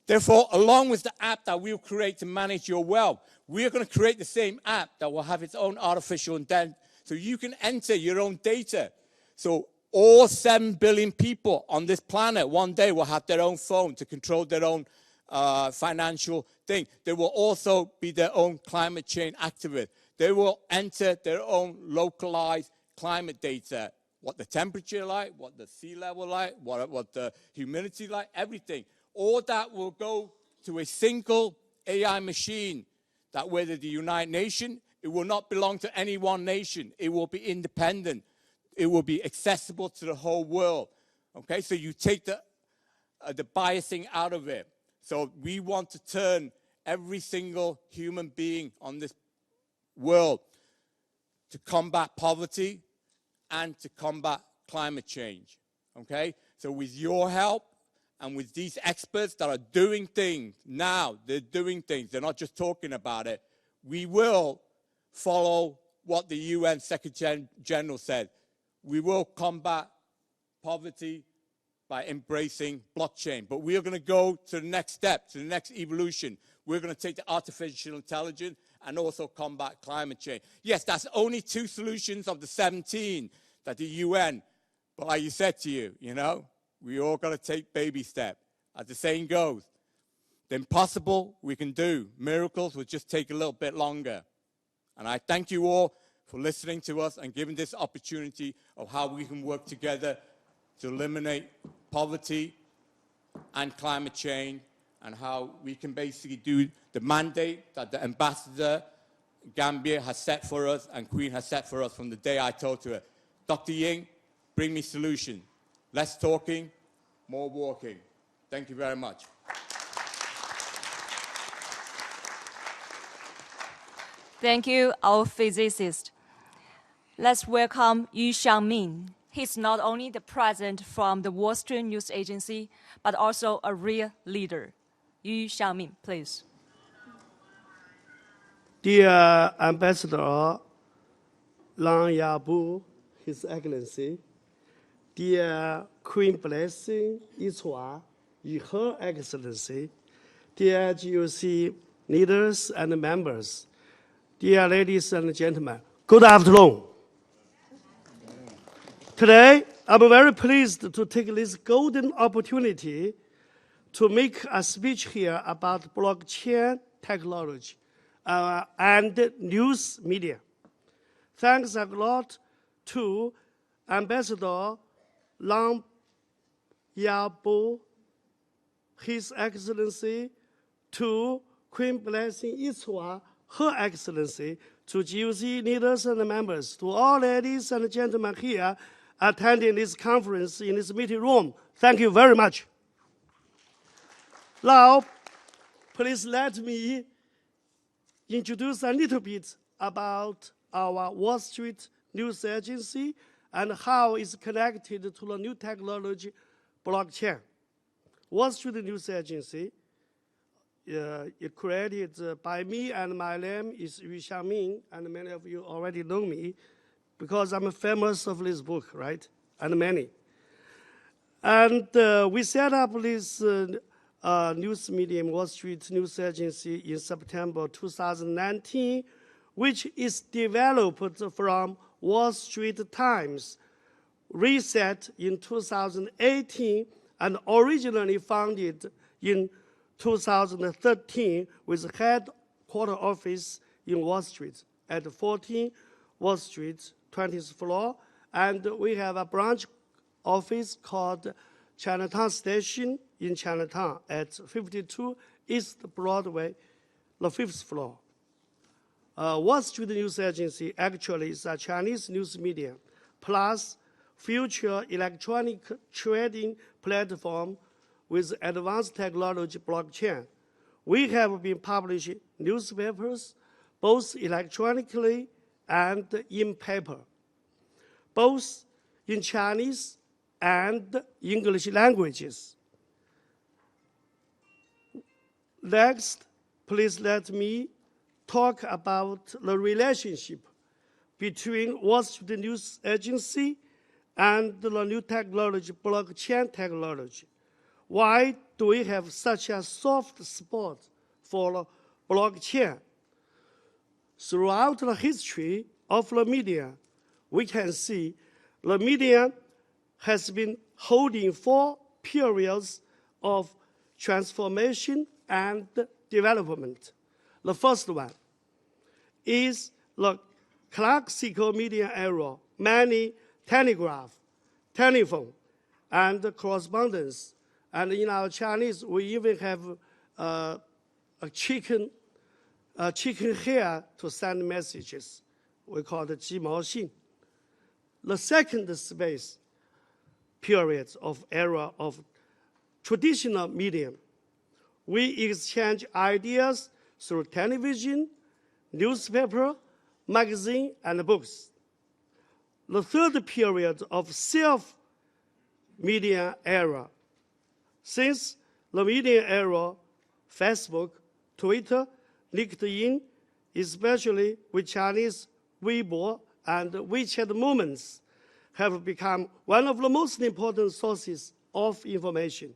Therefore, along with the app that we'll create to manage your wealth, we're going to create the same app that will have its own artificial intelligence, so you can enter your own data. So All 7 billion people on this planet one day will have their own phone to control their own financial thing. They will also be their own climate change activists. They will enter their own localized climate data, what the temperature like, what the sea level like, what the humidity like, everything. All that will go to a single AI machine that whether the United Nations, it will not belong to any one nation. It will be independent. It will be accessible to the whole world. Okay, so you take the biasing out of it. So we want to turn every single human being on this world to combat poverty and to combat climate change. Okay, so with your help and with these experts that are doing things now, they're doing things, they're not just talking about it, we will follow what the UN Secretary General said. We will combat poverty by embracing blockchain. But we are going to go to the next step, to the next evolution. We're going to take the artificial intelligence and also combat climate change. Yes, that's only 2 solutions of the 17 that the UN, but like you said to you, we all got to take baby steps. As the saying goes, the impossible we can do. Miracles will just take a little bit longer. And I thank you all for listening to us and giving this opportunity of how we can work together to eliminate poverty and climate change, and how we can basically do the mandate that the ambassador Gambia has set for us and Queen has set for us from the day I told her, Dr. Ying, bring me solution. Less talking, more walking. Thank you very much. Thank you, our physicist. Let's welcome Yu Xiangmin. He's not only the president from the Wall Street News Agency, but also a real leader. Yu Xiangmin, please. Dear Ambassador Lang Yabu, His Excellency, dear Queen Blessing Iswa, Her Excellency, dear GOC leaders and members, dear ladies and gentlemen, good afternoon. Today, I'm very pleased to take this golden opportunity to make a speech here about blockchain technology and news media. Thanks a lot to Ambassador Lang Yabo, His Excellency, to Queen Blessing Iswa, Her Excellency, to GOC leaders and members, to all ladies and gentlemen here attending this conference in this meeting room. Thank you very much. Now, please let me introduce a little bit about our Wall Street News Agency and how it's connected to the new technology, blockchain. Wall Street News Agency, it created by me, and my name is Yu Xiangmin, and many of you already know me because I'm famous of this book, right? And many. And we set up this news medium, Wall Street News Agency, in September 2019, which is developed from Wall Street Times, reset in 2018, and originally founded in 2013 with headquarter office in Wall Street at 14 Wall Street, 20th floor. And we have a branch office called Chinatown Station in Chinatown at 52 East Broadway, the 5th floor. Wall Street News Agency actually is a Chinese news media plus future electronic trading platform with advanced technology blockchain. We have been publishing newspapers both electronically and in paper, both in Chinese and English languages. Next, please let me talk about the relationship between Wall Street News Agency and the new technology, blockchain technology. Why do we have such a soft spot for blockchain? Throughout the history of the media, we can see the media has been holding 4 periods of transformation and development. The first one is the classical media era, many telegraph, telephone, and correspondence. And in our Chinese, we even have a chicken hair to send messages. We call it 鸡毛信. The second space period of era of traditional medium, we exchange ideas through television, newspaper, magazine, and books. The third period of self-media era. Since the media era, Facebook, Twitter, LinkedIn, especially with Chinese Weibo and WeChat movements, have become one of the most important sources of information.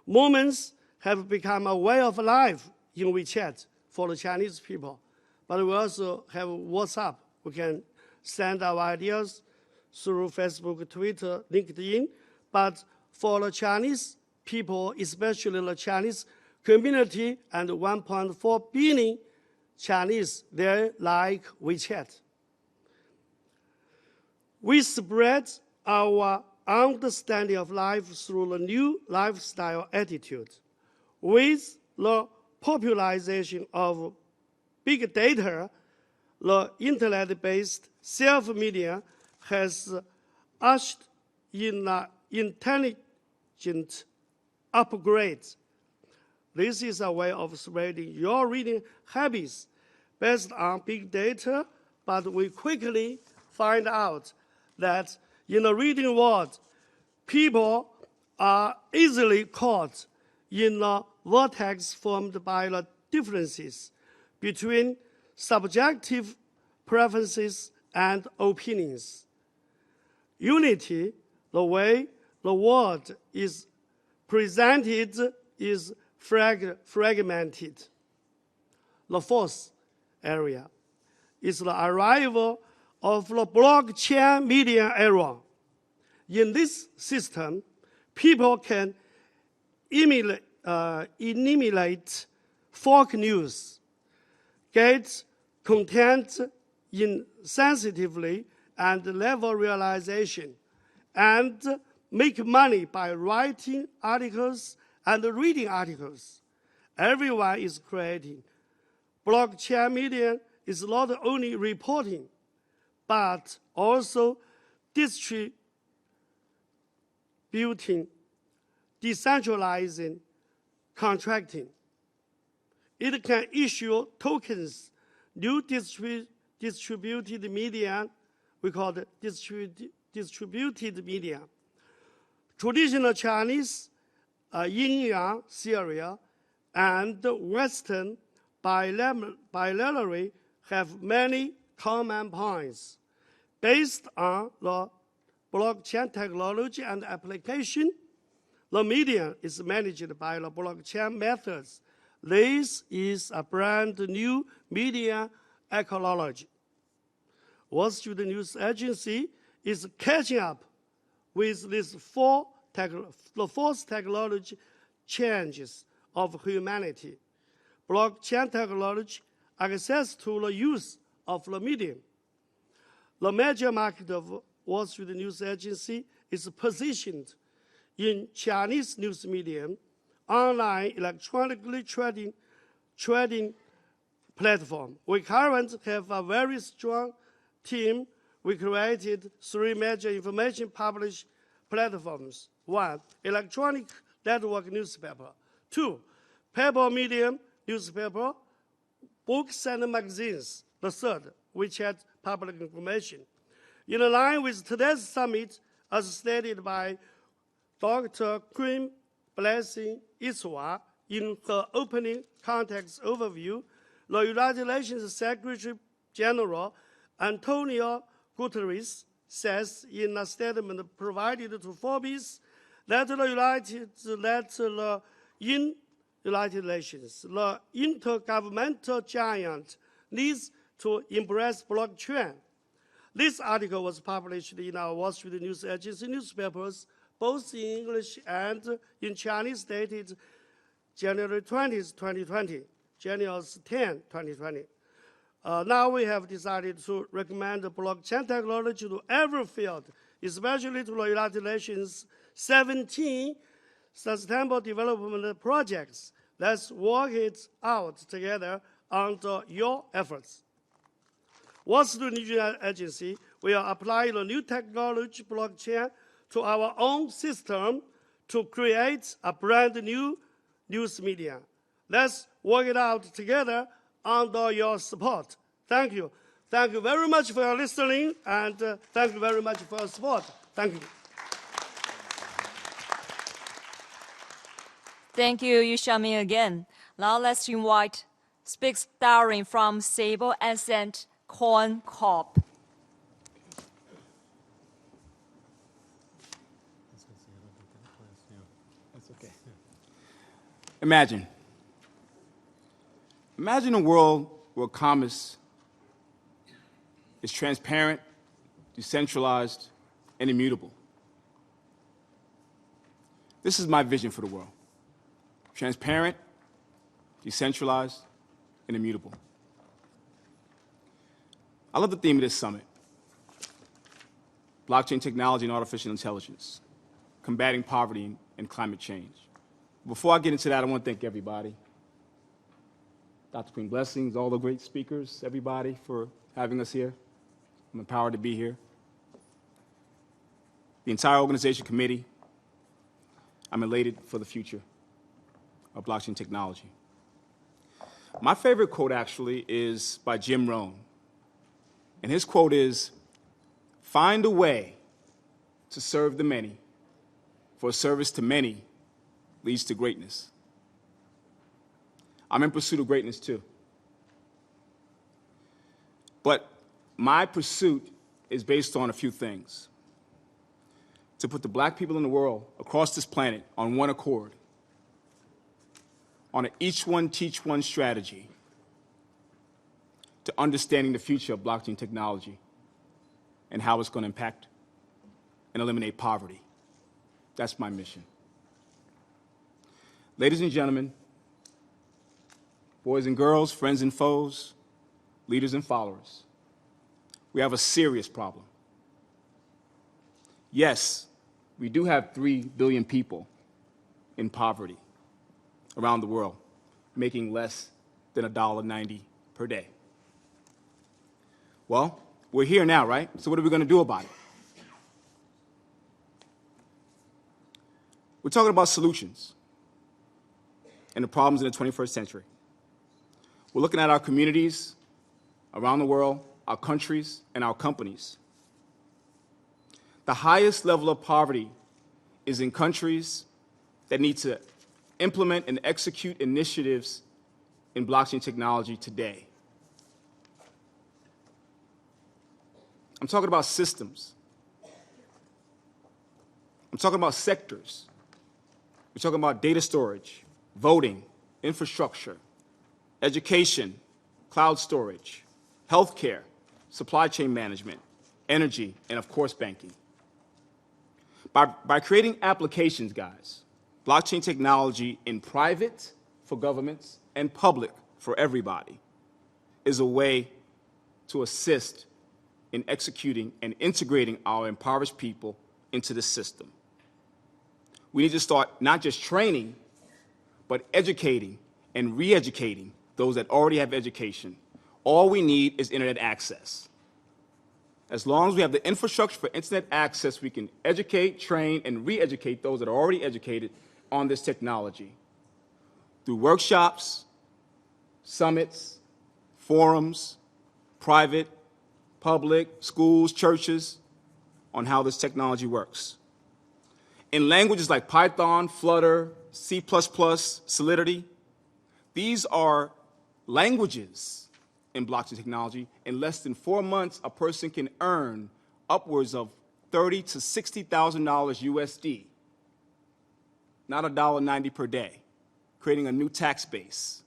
Moments have become a way of life in WeChat for the Chinese people. But we also have WhatsApp. We can send our ideas through Facebook, Twitter, LinkedIn. But for the Chinese people, especially the Chinese community and 1.4 billion Chinese, they like WeChat. We spread our understanding of life through the new lifestyle attitude. With the popularization of big data, the internet-based self-media has ushered in an intelligent upgrade. This is a way of spreading your reading habits based on big data, but we quickly find out that in the reading world, people are easily caught in the vortex formed by the differences between subjective preferences and opinions. Unity, the way the world is presented, is fragmented. The fourth area is the arrival of the blockchain media era. In this system, people can eliminate fake news, get content insensitively and level realization, and make money by writing articles and reading articles. Everyone is creating. Blockchain media is not only reporting, but also distributing, decentralizing, contracting. It can issue tokens, new distributed media, we call it distributed media. Traditional Chinese, yin-yang theory, and Western bilaterally have many common points. Based on the blockchain technology and application, the media is managed by the blockchain methods. This is a brand new media ecology. Wall Street News Agency is catching up with these four technology changes of humanity. Blockchain technology, access to the use of the medium. The major market of Wall Street News Agency is positioned in Chinese news medium, online electronically trading platform. We currently have a very strong team. We created 3 major information publish platforms. 1, electronic network newspaper. 2, paper medium newspaper, books and magazines. The 3rd, WeChat public information. In line with today's summit, as stated by Dr. QueenB in her opening context overview, the United Nations Secretary General Antonio Guterres says in a statement provided to Forbes that the United Nations, the intergovernmental giant, needs to embrace blockchain. This article was published in our Wall Street News Agency newspapers, both in English and in Chinese, dated January 20, 2020, January 10, 2020. Now we have decided to recommend blockchain technology to every field, especially to the United Nations 17 Sustainable Development Projects. Let's work it out together under your efforts. Wall Street News Agency will apply the new technology blockchain to our own system to create a brand new news media. Let's work it out together under your support. Thank you. Thank you very much for your listening, and thank you very much for your support. Thank you. Thank you, Yuxiaoming, again. Now let's invite Speak Starring from Sable Ascent Corn Corp. Imagine a world where commerce is transparent, decentralized, and immutable. This is my vision for the world. Transparent, decentralized, and immutable. I love the theme of this summit: blockchain technology and artificial intelligence, combating poverty and climate change. Before I get into that, I want to thank everybody. Dr. Queen Blessings, all the great speakers, everybody for having us here. I'm empowered to be here. The entire organization committee, I'm elated for the future of blockchain technology. My favorite quote, actually, is by Jim Rohn. And his quote is, "Find a way to serve the many, for service to many leads to greatness." I'm in pursuit of greatness, too. But my pursuit is based on a few things. To put the black people in the world, across this planet, on one accord, on an each one, teach one strategy to understanding the future of blockchain technology and how it's going to impact and eliminate poverty. That's my mission. Ladies and gentlemen, boys and girls, friends and foes, leaders and followers, we have a serious problem. Yes, we do have 3 billion people in poverty around the world, making less than $1.90 per day. Well, we're here now, right? So what are we going to do about it? We're talking about solutions and the problems in the 21st century. We're looking at our communities around the world, our countries, and our companies. The highest level of poverty is in countries that need to implement and execute initiatives in blockchain technology today. I'm talking about systems. I'm talking about sectors. We're talking about data storage, voting, infrastructure, education, cloud storage, healthcare, supply chain management, energy, and of course, banking. By creating applications, guys, blockchain technology in private for governments and public for everybody is a way to assist in executing and integrating our impoverished people into the system. We need to start not just training, but educating and re-educating those that already have education. All we need is internet access. As long as we have the infrastructure for internet access, we can educate, train, and re-educate those that are already educated on this technology through workshops, summits, forums, private, public, schools, churches, on how this technology works. In languages like Python, Flutter, C++, Solidity, these are languages in blockchain technology. In less than 4 months, a person can earn upwards of $30,000 to $60,000 USD, not $1.90 per day, creating a new tax base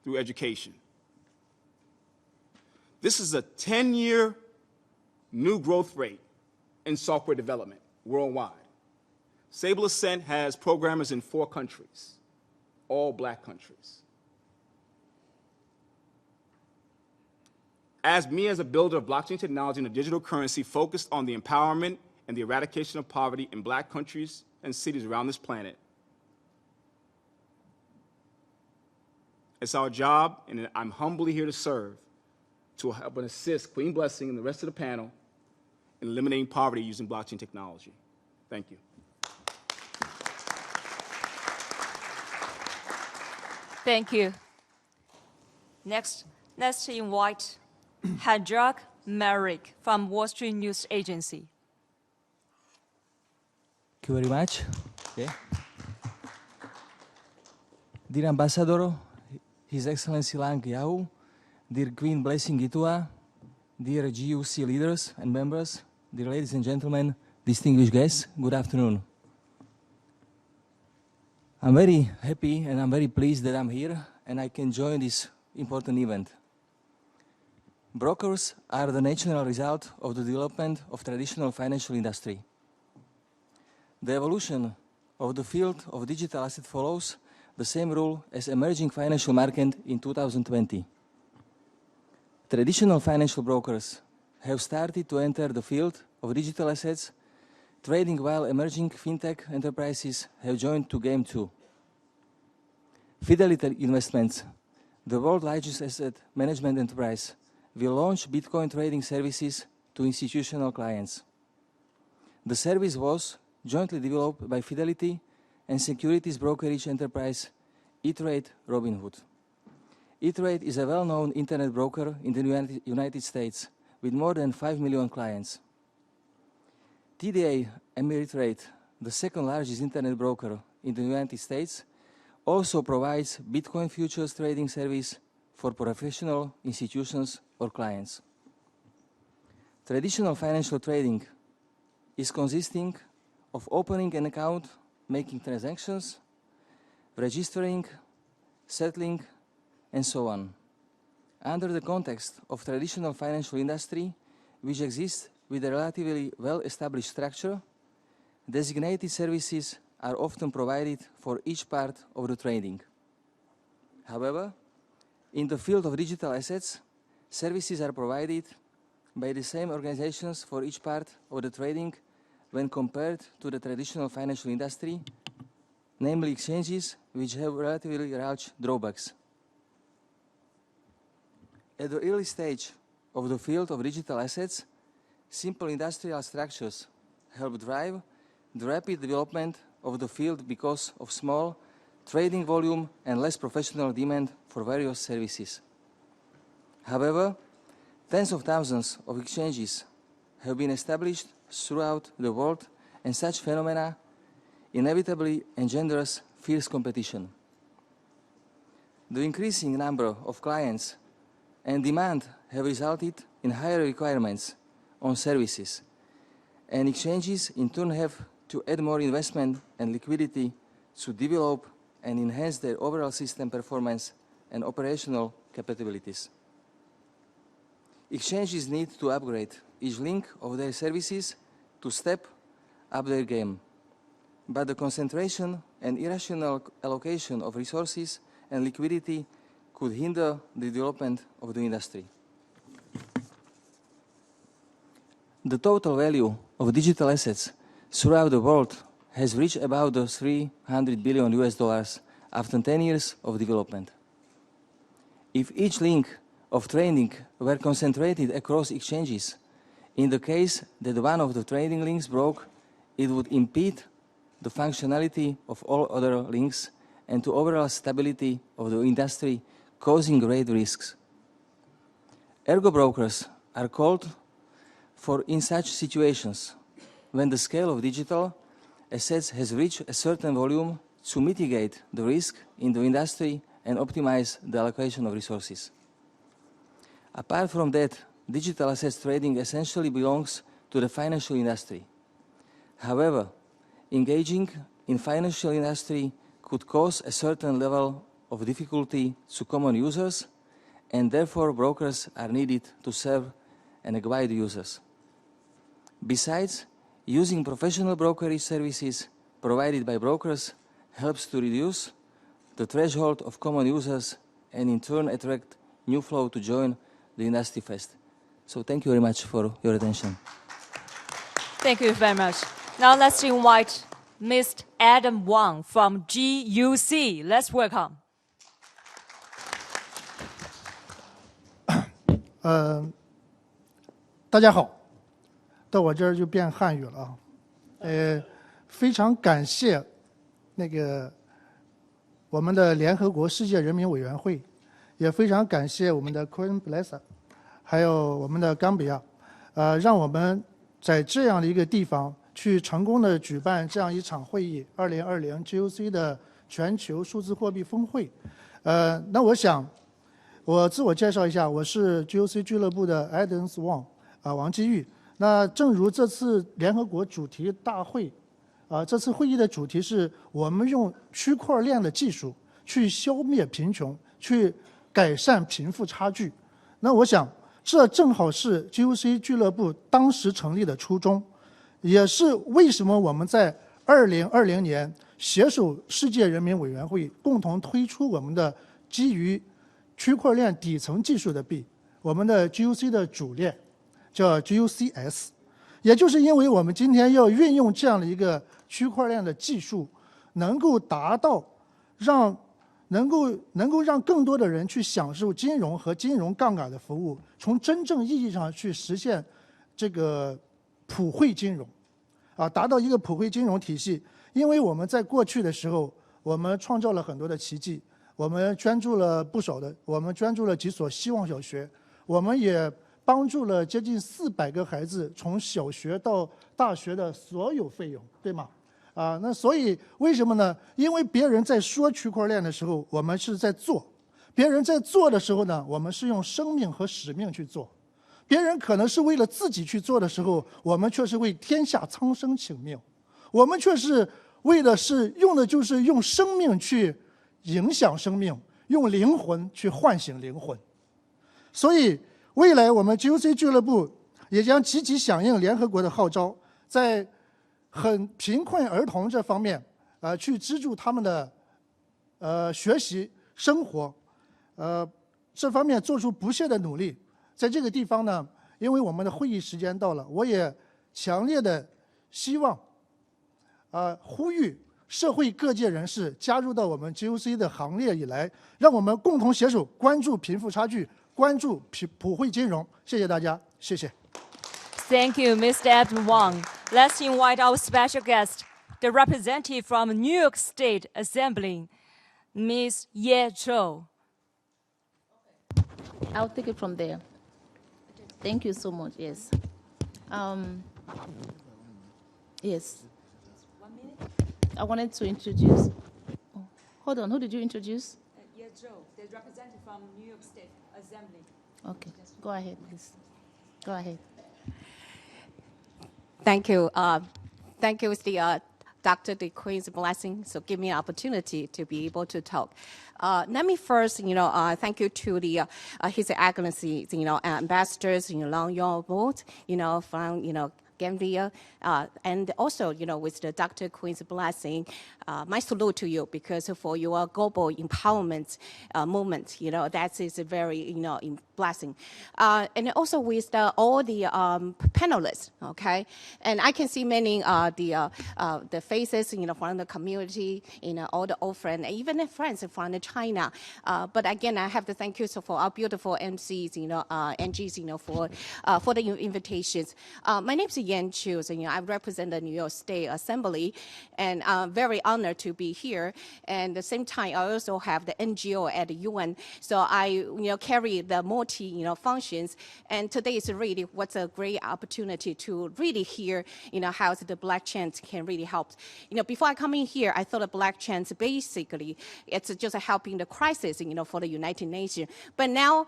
through education. This is a 10-year new growth rate in software development worldwide. Sable Ascent has programmers in 4 countries, all black countries. As a builder of blockchain technology and a digital currency focused on the empowerment and the eradication of poverty in black countries and cities around this planet, it's our job, and I'm humbly here to serve, to help and assist Queen Blessing and the rest of the panel in eliminating poverty using blockchain technology. Thank you. Thank you. Next, let's invite Hadrak Merrick from Wall Street News Agency. Thank you very much. Okay. Dear Ambassador, His Excellency Lang Yao, dear Queen Blessing Itua, dear GUC leaders and members, dear ladies and gentlemen, distinguished guests, good afternoon. I'm very happy and I'm very pleased that I'm here and I can join this important event. Brokers are the natural result of the development of traditional financial industry. The evolution of the field of digital asset follows the same rule as emerging financial market in 2020. Traditional financial brokers have started to enter the field of digital assets, trading while emerging fintech enterprises have joined to game too. Fidelity Investments, the world's largest asset management enterprise, will launch Bitcoin trading services to institutional clients. The service was jointly developed by Fidelity and securities brokerage enterprise E-Trade Robinhood. E-Trade is a well-known internet broker in the United States with more than 5 million clients. TDA Ameritrade, the second largest internet broker in the United States, also provides Bitcoin futures trading service for professional institutions or clients. Traditional financial trading is consisting of opening an account, making transactions, registering, settling, and so on. Under the context of traditional financial industry, which exists with a relatively well-established structure, designated services are often provided for each part of the trading. However, in the field of digital assets, services are provided by the same organizations for each part of the trading when compared to the traditional financial industry, namely exchanges, which have relatively large drawbacks. At the early stage of the field of digital assets, simple industrial structures help drive the rapid development of the field because of small trading volume and less professional demand for various services. However, tens of thousands of exchanges have been established throughout the world, and such phenomena inevitably engenders fierce competition. The increasing number of clients and demand have resulted in higher requirements on services, and exchanges in turn have to add more investment and liquidity to develop and enhance their overall system performance and operational capabilities. Exchanges need to upgrade each link of their services to step up their game, but the concentration and irrational allocation of resources and liquidity could hinder the development of the industry. The total value of digital assets throughout the world has reached about the $300 billion after 10 years of development. If each link of trading were concentrated across exchanges, in the case that one of the trading links broke, it would impede the functionality of all other links and to overall stability of the industry, causing great risks. Ergo brokers are called for in such situations when the scale of digital assets has reached a certain volume to mitigate the risk in the industry and optimize the allocation of resources. Apart from that, digital assets trading essentially belongs to the financial industry. However, engaging in financial industry could cause a certain level of difficulty to common users, and therefore brokers are needed to serve and guide users. Besides, using professional brokerage services provided by brokers helps to reduce the threshold of common users and in turn attract new flow to join the industry fest. So thank you very much for your attention. Thank you very much. Now let's invite Mr. Adam Wang from GUC. Let's welcome. 大家好，到我这儿就变汉语了啊。非常感谢我们的联合国世界人民委员会，也非常感谢我们的 QueenB， 还有我们的 Gambia， 让我们在这样的一个地方去成功的举办这样一场会议 ，2020 GUC 的全球数字货币峰会。那我想，我自我介绍一下，我是 GUC 俱乐部的 Adam Wang， 王基玉。那正如这次联合国主题大会，这次会议的主题是我们用区块链的技术去消灭贫穷，去改善贫富差距。那我想，这正好是 GUC 俱乐部当时成立的初衷，也是为什么我们在2020年携手世界人民委员会共同推出我们的基于区块链底层技术的币，我们的 GUC 的主链叫 GUCS， 也就是因为我们今天要运用这样的一个区块链的技术，能够达到能够让更多的人去享受金融和金融杠杆的服务，从真正意义上去实现这个普惠金融，达到一个普惠金融体系。因为我们在过去的时候，我们创造了很多的奇迹，我们捐助了几所希望小学，我们也帮助了接近400个孩子从小学到大学的所有费用，对吗？那所以为什么呢？因为别人在说区块链的时候，我们是在做；别人在做的时候呢，我们是用生命和使命去做。别人可能是为了自己去做的时候，我们却是为天下苍生请命。我们却是为的是就是用生命去影响生命，用灵魂去唤醒灵魂。所以未来我们 GUC 俱乐部也将积极响应联合国的号召，在很贫困儿童这方面，去资助他们的学习生活，这方面做出不懈的努力。在这个地方呢，因为我们的会议时间到了，我也强烈的希望，呼吁社会各界人士加入到我们 GUC 的行列以来，让我们共同携手关注贫富差距，关注普惠金融。谢谢大家，谢谢。Thank you, Mr. Adam Wang. Let's invite our special guest, the representative from New York State Assembly, Ms. Ye Zhou. I'll take it from there. Thank you so much. Yes. Yes. 1 minute. I wanted to introduce. Oh, hold on. Who did you introduce? Ye Zhou, the representative from New York State Assembly. Okay. Go ahead, please. Go ahead. Thank you. Thank you, Dr. The Queen's blessing. So give me an opportunity to be able to talk. Let me first, thank you to His Excellency, ambassadors, along your board, from, Gambia, and also, with the Dr. Queen's blessing, my salute to you, because for your global empowerment movement, that is a very, blessing. And also with all the panelists, okay? And I can see many the faces, from the community, all the old friends, even the friends from China. But again, I have to thank you for our beautiful MCs, NGs, for the invitations. My name is Yan Chu, I represent the New York State Assembly, and I'm very honored to be here. And at the same time, I also have the NGO at the UN, so I carry the multi functions. And today is really what's a great opportunity to really hear how the blockchain can really help. Before I come in here, I thought the blockchain basically it's just helping the crisis for the United Nations. But now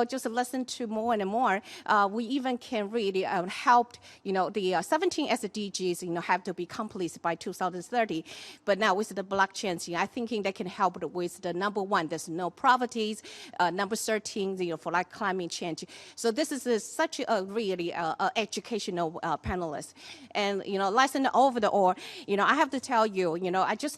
just listen to more and more, we even can really help the 17 SDGs, have to be completed by 2030. But now with the blockchain, I thinking they can help with the number 1, there's no poverty, number 13, for like climate change. So this is such a really educational panelist. And, lesson over the all, I have to tell you,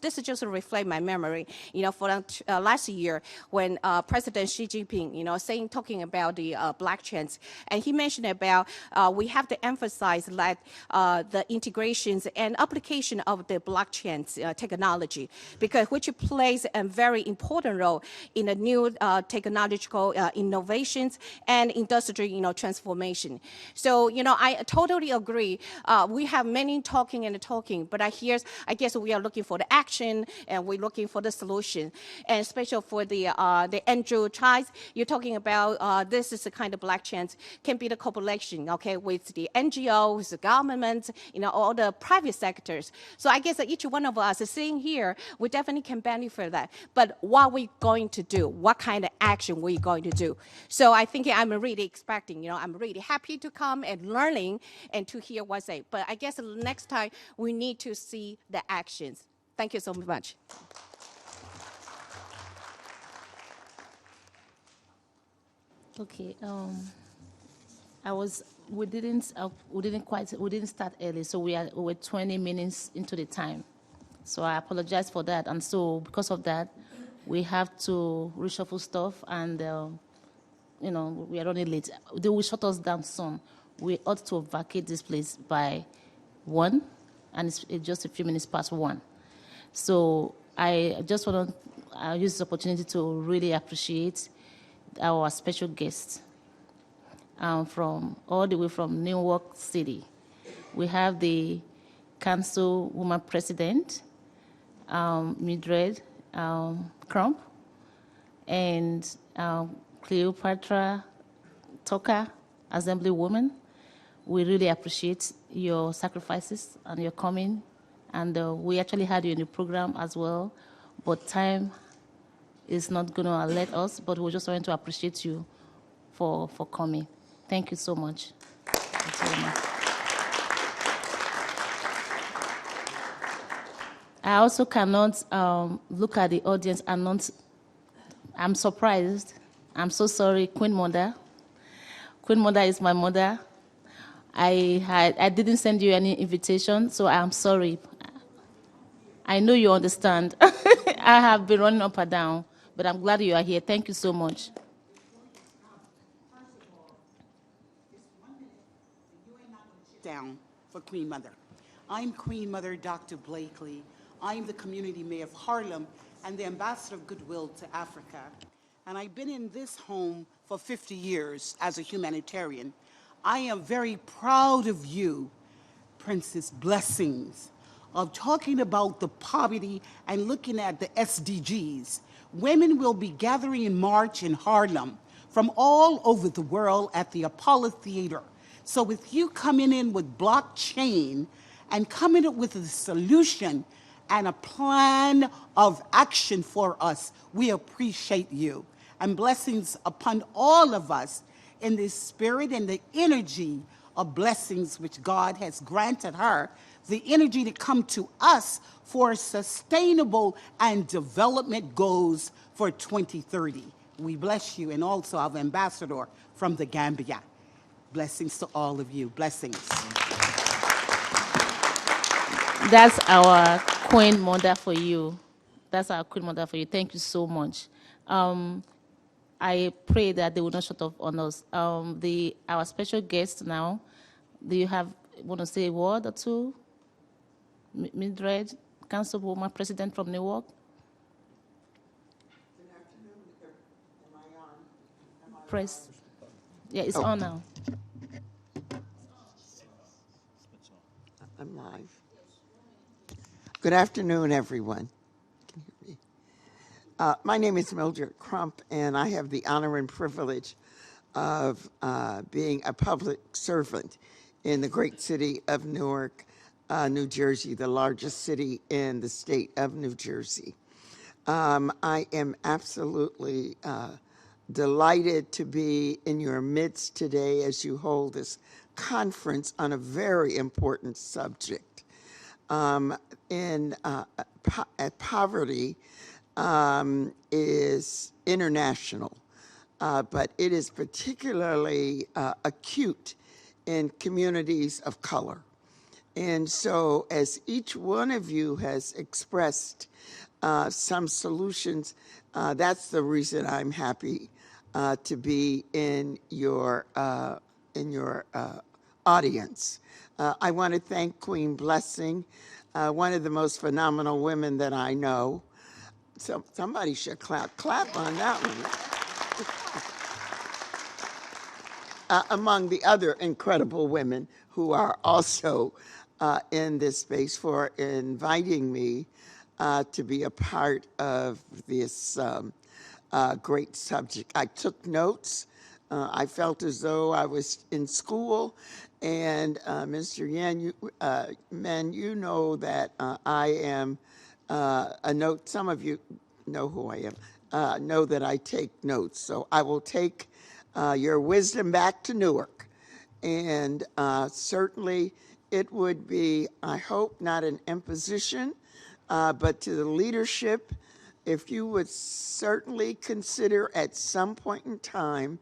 this is just to reflect my memory, for last year when President Xi Jinping, talking about the blockchains, and he mentioned about we have to emphasize that the integrations and application of the blockchain technology, because which plays a very important role in the new technological innovations and industry, transformation. So, I totally agree. We have many talking, but I guess we are looking for the action and we're looking for the solution. And especially for the Andrew Chais, you're talking about this is the kind of blockchains can be the cooperation, okay, with the NGOs, the government, all the private sectors. So I guess that each one of us sitting here, we definitely can benefit that. But what are we going to do? What kind of action we're going to do? So I think I'm really expecting, I'm really happy to come and learning and to hear what's said. But I guess next time we need to see the actions. Thank you so much. Okay. We didn't start early, so we were 20 minutes into the time. So I apologize for that. And so because of that, we have to reshuffle stuff, and we are running late. They will shut us down soon. We ought to vacate this place by 1, and it's just a few minutes past 1. So I just want to use this opportunity to really appreciate our special guest from all the way from New York City. We have the Council Woman President, Mildred Crump, and Cleopatra Tucker, Assemblywoman. We really appreciate your sacrifices and your coming. And we actually had you in the program as well, but time is not going to let us, but we just want to appreciate you for coming. Thank you so much. I also cannot look at the audience and not, I'm surprised. I'm so sorry, Queen Mother. Queen Mother is my mother. I didn't send you any invitation, so I'm sorry. I know you understand. I have been running up and down, but I'm glad you are here. Thank you so much. Down for Queen Mother. I'm Queen Mother Dr. Blakely. I'm the community mayor of Harlem and the ambassador of goodwill to Africa. And I've been in this home for 50 years as a humanitarian. I am very proud of you, Princess Blessings, of talking about the poverty and looking at the SDGs. Women will be gathering in March in Harlem from all over the world at the Apollo Theater. So with you coming in with blockchain and coming up with a solution and a plan of action for us, we appreciate you. And blessings upon all of us in the spirit and the energy of blessings which God has granted her, the energy to come to us for sustainable and development goals for 2030. We bless you, and also our ambassador from the Gambia. Blessings to all of you. Blessings. That's our Queen Mother for you. That's our Queen Mother for you. Thank you so much. I pray that they will not shut off on us. Our special guest now, do you want to say a word or two? Mildred, Councilwoman President from New York. Good afternoon. Am I on? Press. Yeah, it's on now. I'm live. Good afternoon, everyone. Can you hear me? My name is Mildred Crump, and I have the honor and privilege of being a public servant in the great city of Newark, New Jersey, the largest city in the state of New Jersey. I am absolutely delighted to be in your midst today as you hold this conference on a very important subject. Poverty is international, but it is particularly acute in communities of color. And so as each one of you has expressed some solutions, that's the reason I'm happy to be in your audience. I want to thank Queen Blessing, one of the most phenomenal women that I know. So somebody should clap on that one. Among the other incredible women who are also in this space, for inviting me to be a part of this great subject. I took notes. I felt as though I was in school. And Mr. Yan, Men, you know that I am a note. Some of you know who I am, know that I take notes. So I will take your wisdom back to Newark. And certainly it would be, I hope, not an imposition, but to the leadership, if you would certainly consider at some point in time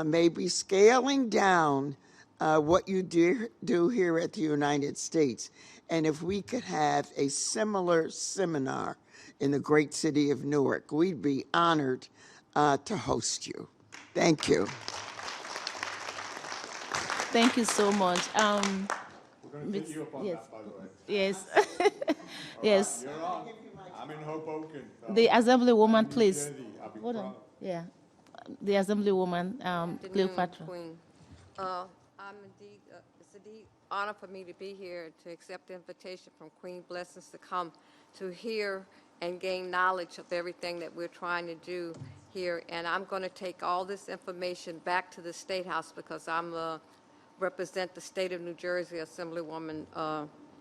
maybe scaling down what you do here at the United States. And if we could have a similar seminar in the great city of Newark, we'd be honored to host you. Thank you. Thank you so much. We're going to take you up on yes. that, by the way. Yes. Yes. You're on. I'm in Hoboken. So The Assemblywoman, please. Hold on. Yeah. The Assemblywoman, Cleopatra. Queen. It's a deep honor for me to be here to accept the invitation from Queen Blessings to come to hear and gain knowledge of everything that we're trying to do here. And I'm going to take all this information back to the State House because I'm represent the state of New Jersey, Assemblywoman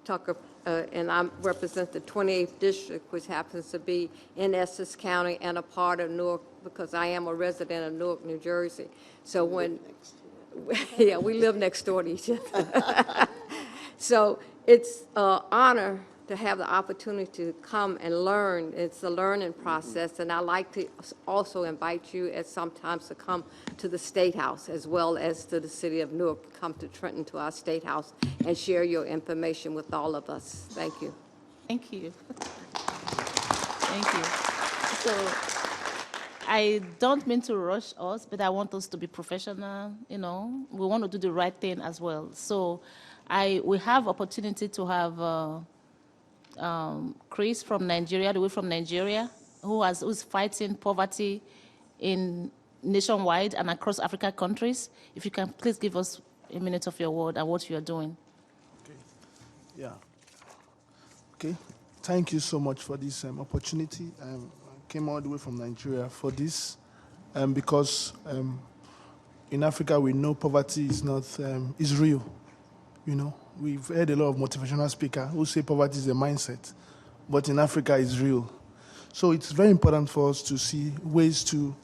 Tucker, and I represent the 28th District, which happens to be in Essex County and a part of Newark because I am a resident of Newark, New Jersey. So when, yeah, we live next door to each other. So it's an honor to have the opportunity to come and learn. It's a learning process, and I like to also invite you at sometimes to come to the State House as well as to the city of Newark. Come to Trenton to our State House and share your information with all of us. Thank you. Thank you. Thank you. So I don't mean to rush us, but I want us to be professional, you know. We want to do the right thing as well. So we have opportunity to have Chris from Nigeria, the way from Nigeria, who's fighting poverty in nationwide and across African countries. If you can please give us a minute of your word and what you are doing. Okay. Yeah. Okay. Thank you so much for this opportunity. I came all the way from Nigeria for this because in Africa we know poverty is not is real. You know, we've heard a lot of motivational speakers who say poverty is a mindset, but in Africa it's real. So it's very important for us to see ways to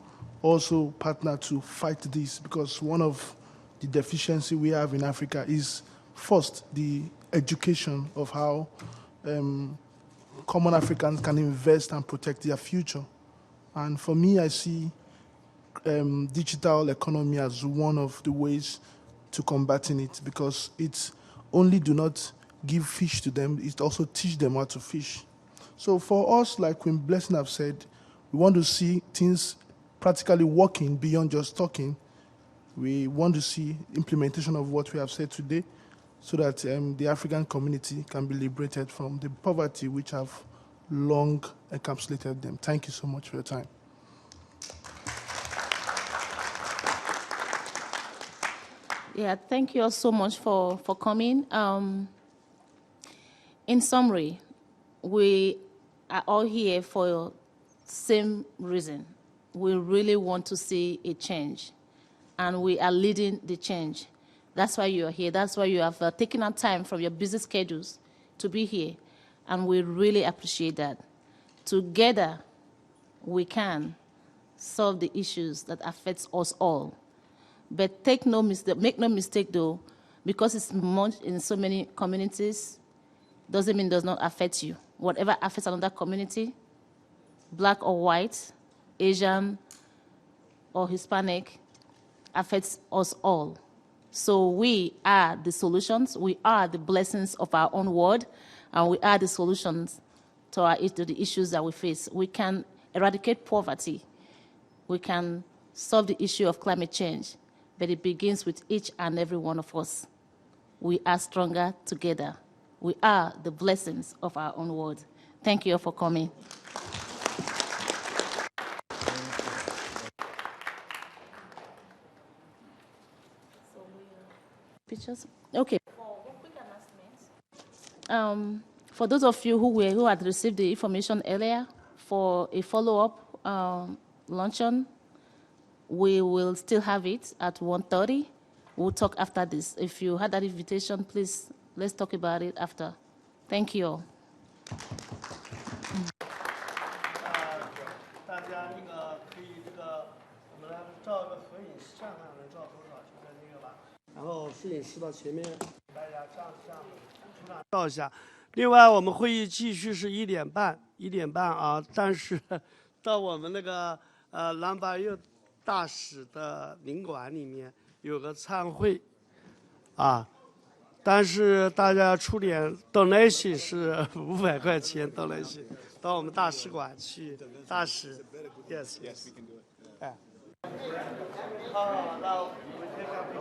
also partner to fight this, because one of the deficiency we have in Africa is first the education of how common Africans can invest and protect their future. And for me, I see digital economy as one of the ways to combating it, because it only do not give fish to them, it also teach them how to fish. So for us, like Queen Blessing have said, we want to see things practically working beyond just talking. We want to see implementation of what we have said today so that the African community can be liberated from the poverty which have long encapsulated them. Thank you so much for your time. Yeah, thank you all so much for coming. In summary, we are all here for the same reason. We really want to see a change, and we are leading the change. That's why you are here. That's why you have taken out time from your busy schedules to be here, and we really appreciate that. Together, we can solve the issues that affect us all. But make no mistake, though, Because it's much in so many communities, doesn't mean it does not affect you. Whatever affects another community, black or white, Asian or Hispanic, affects us all. So we are the solutions, we are the blessings of our own world, and we are the solutions to the issues that we face. We can eradicate poverty. We can solve the issue of climate change, but it begins with each and every one of us. We are stronger together. We are the blessings of our own world. Thank you all for coming. Pictures? Okay. For those of you who had received the information earlier, for a follow-up luncheon, we will still have it at 1:30. We'll talk after this. If you had that invitation, please, let's talk about it after. Thank you all. 大家那个可以这个，我们来照个合影，这样能照多少？就在那个吧。然后摄影师到前面，大家这样照一下。另外，我们会议继续是1点半啊。但是到我们那个兰巴又大使的领馆里面有个餐会啊。但是大家出点 donation 是500块钱 donation 到我们大使馆去，大使 yes yes we can do it 哎，好，那我们先干杯。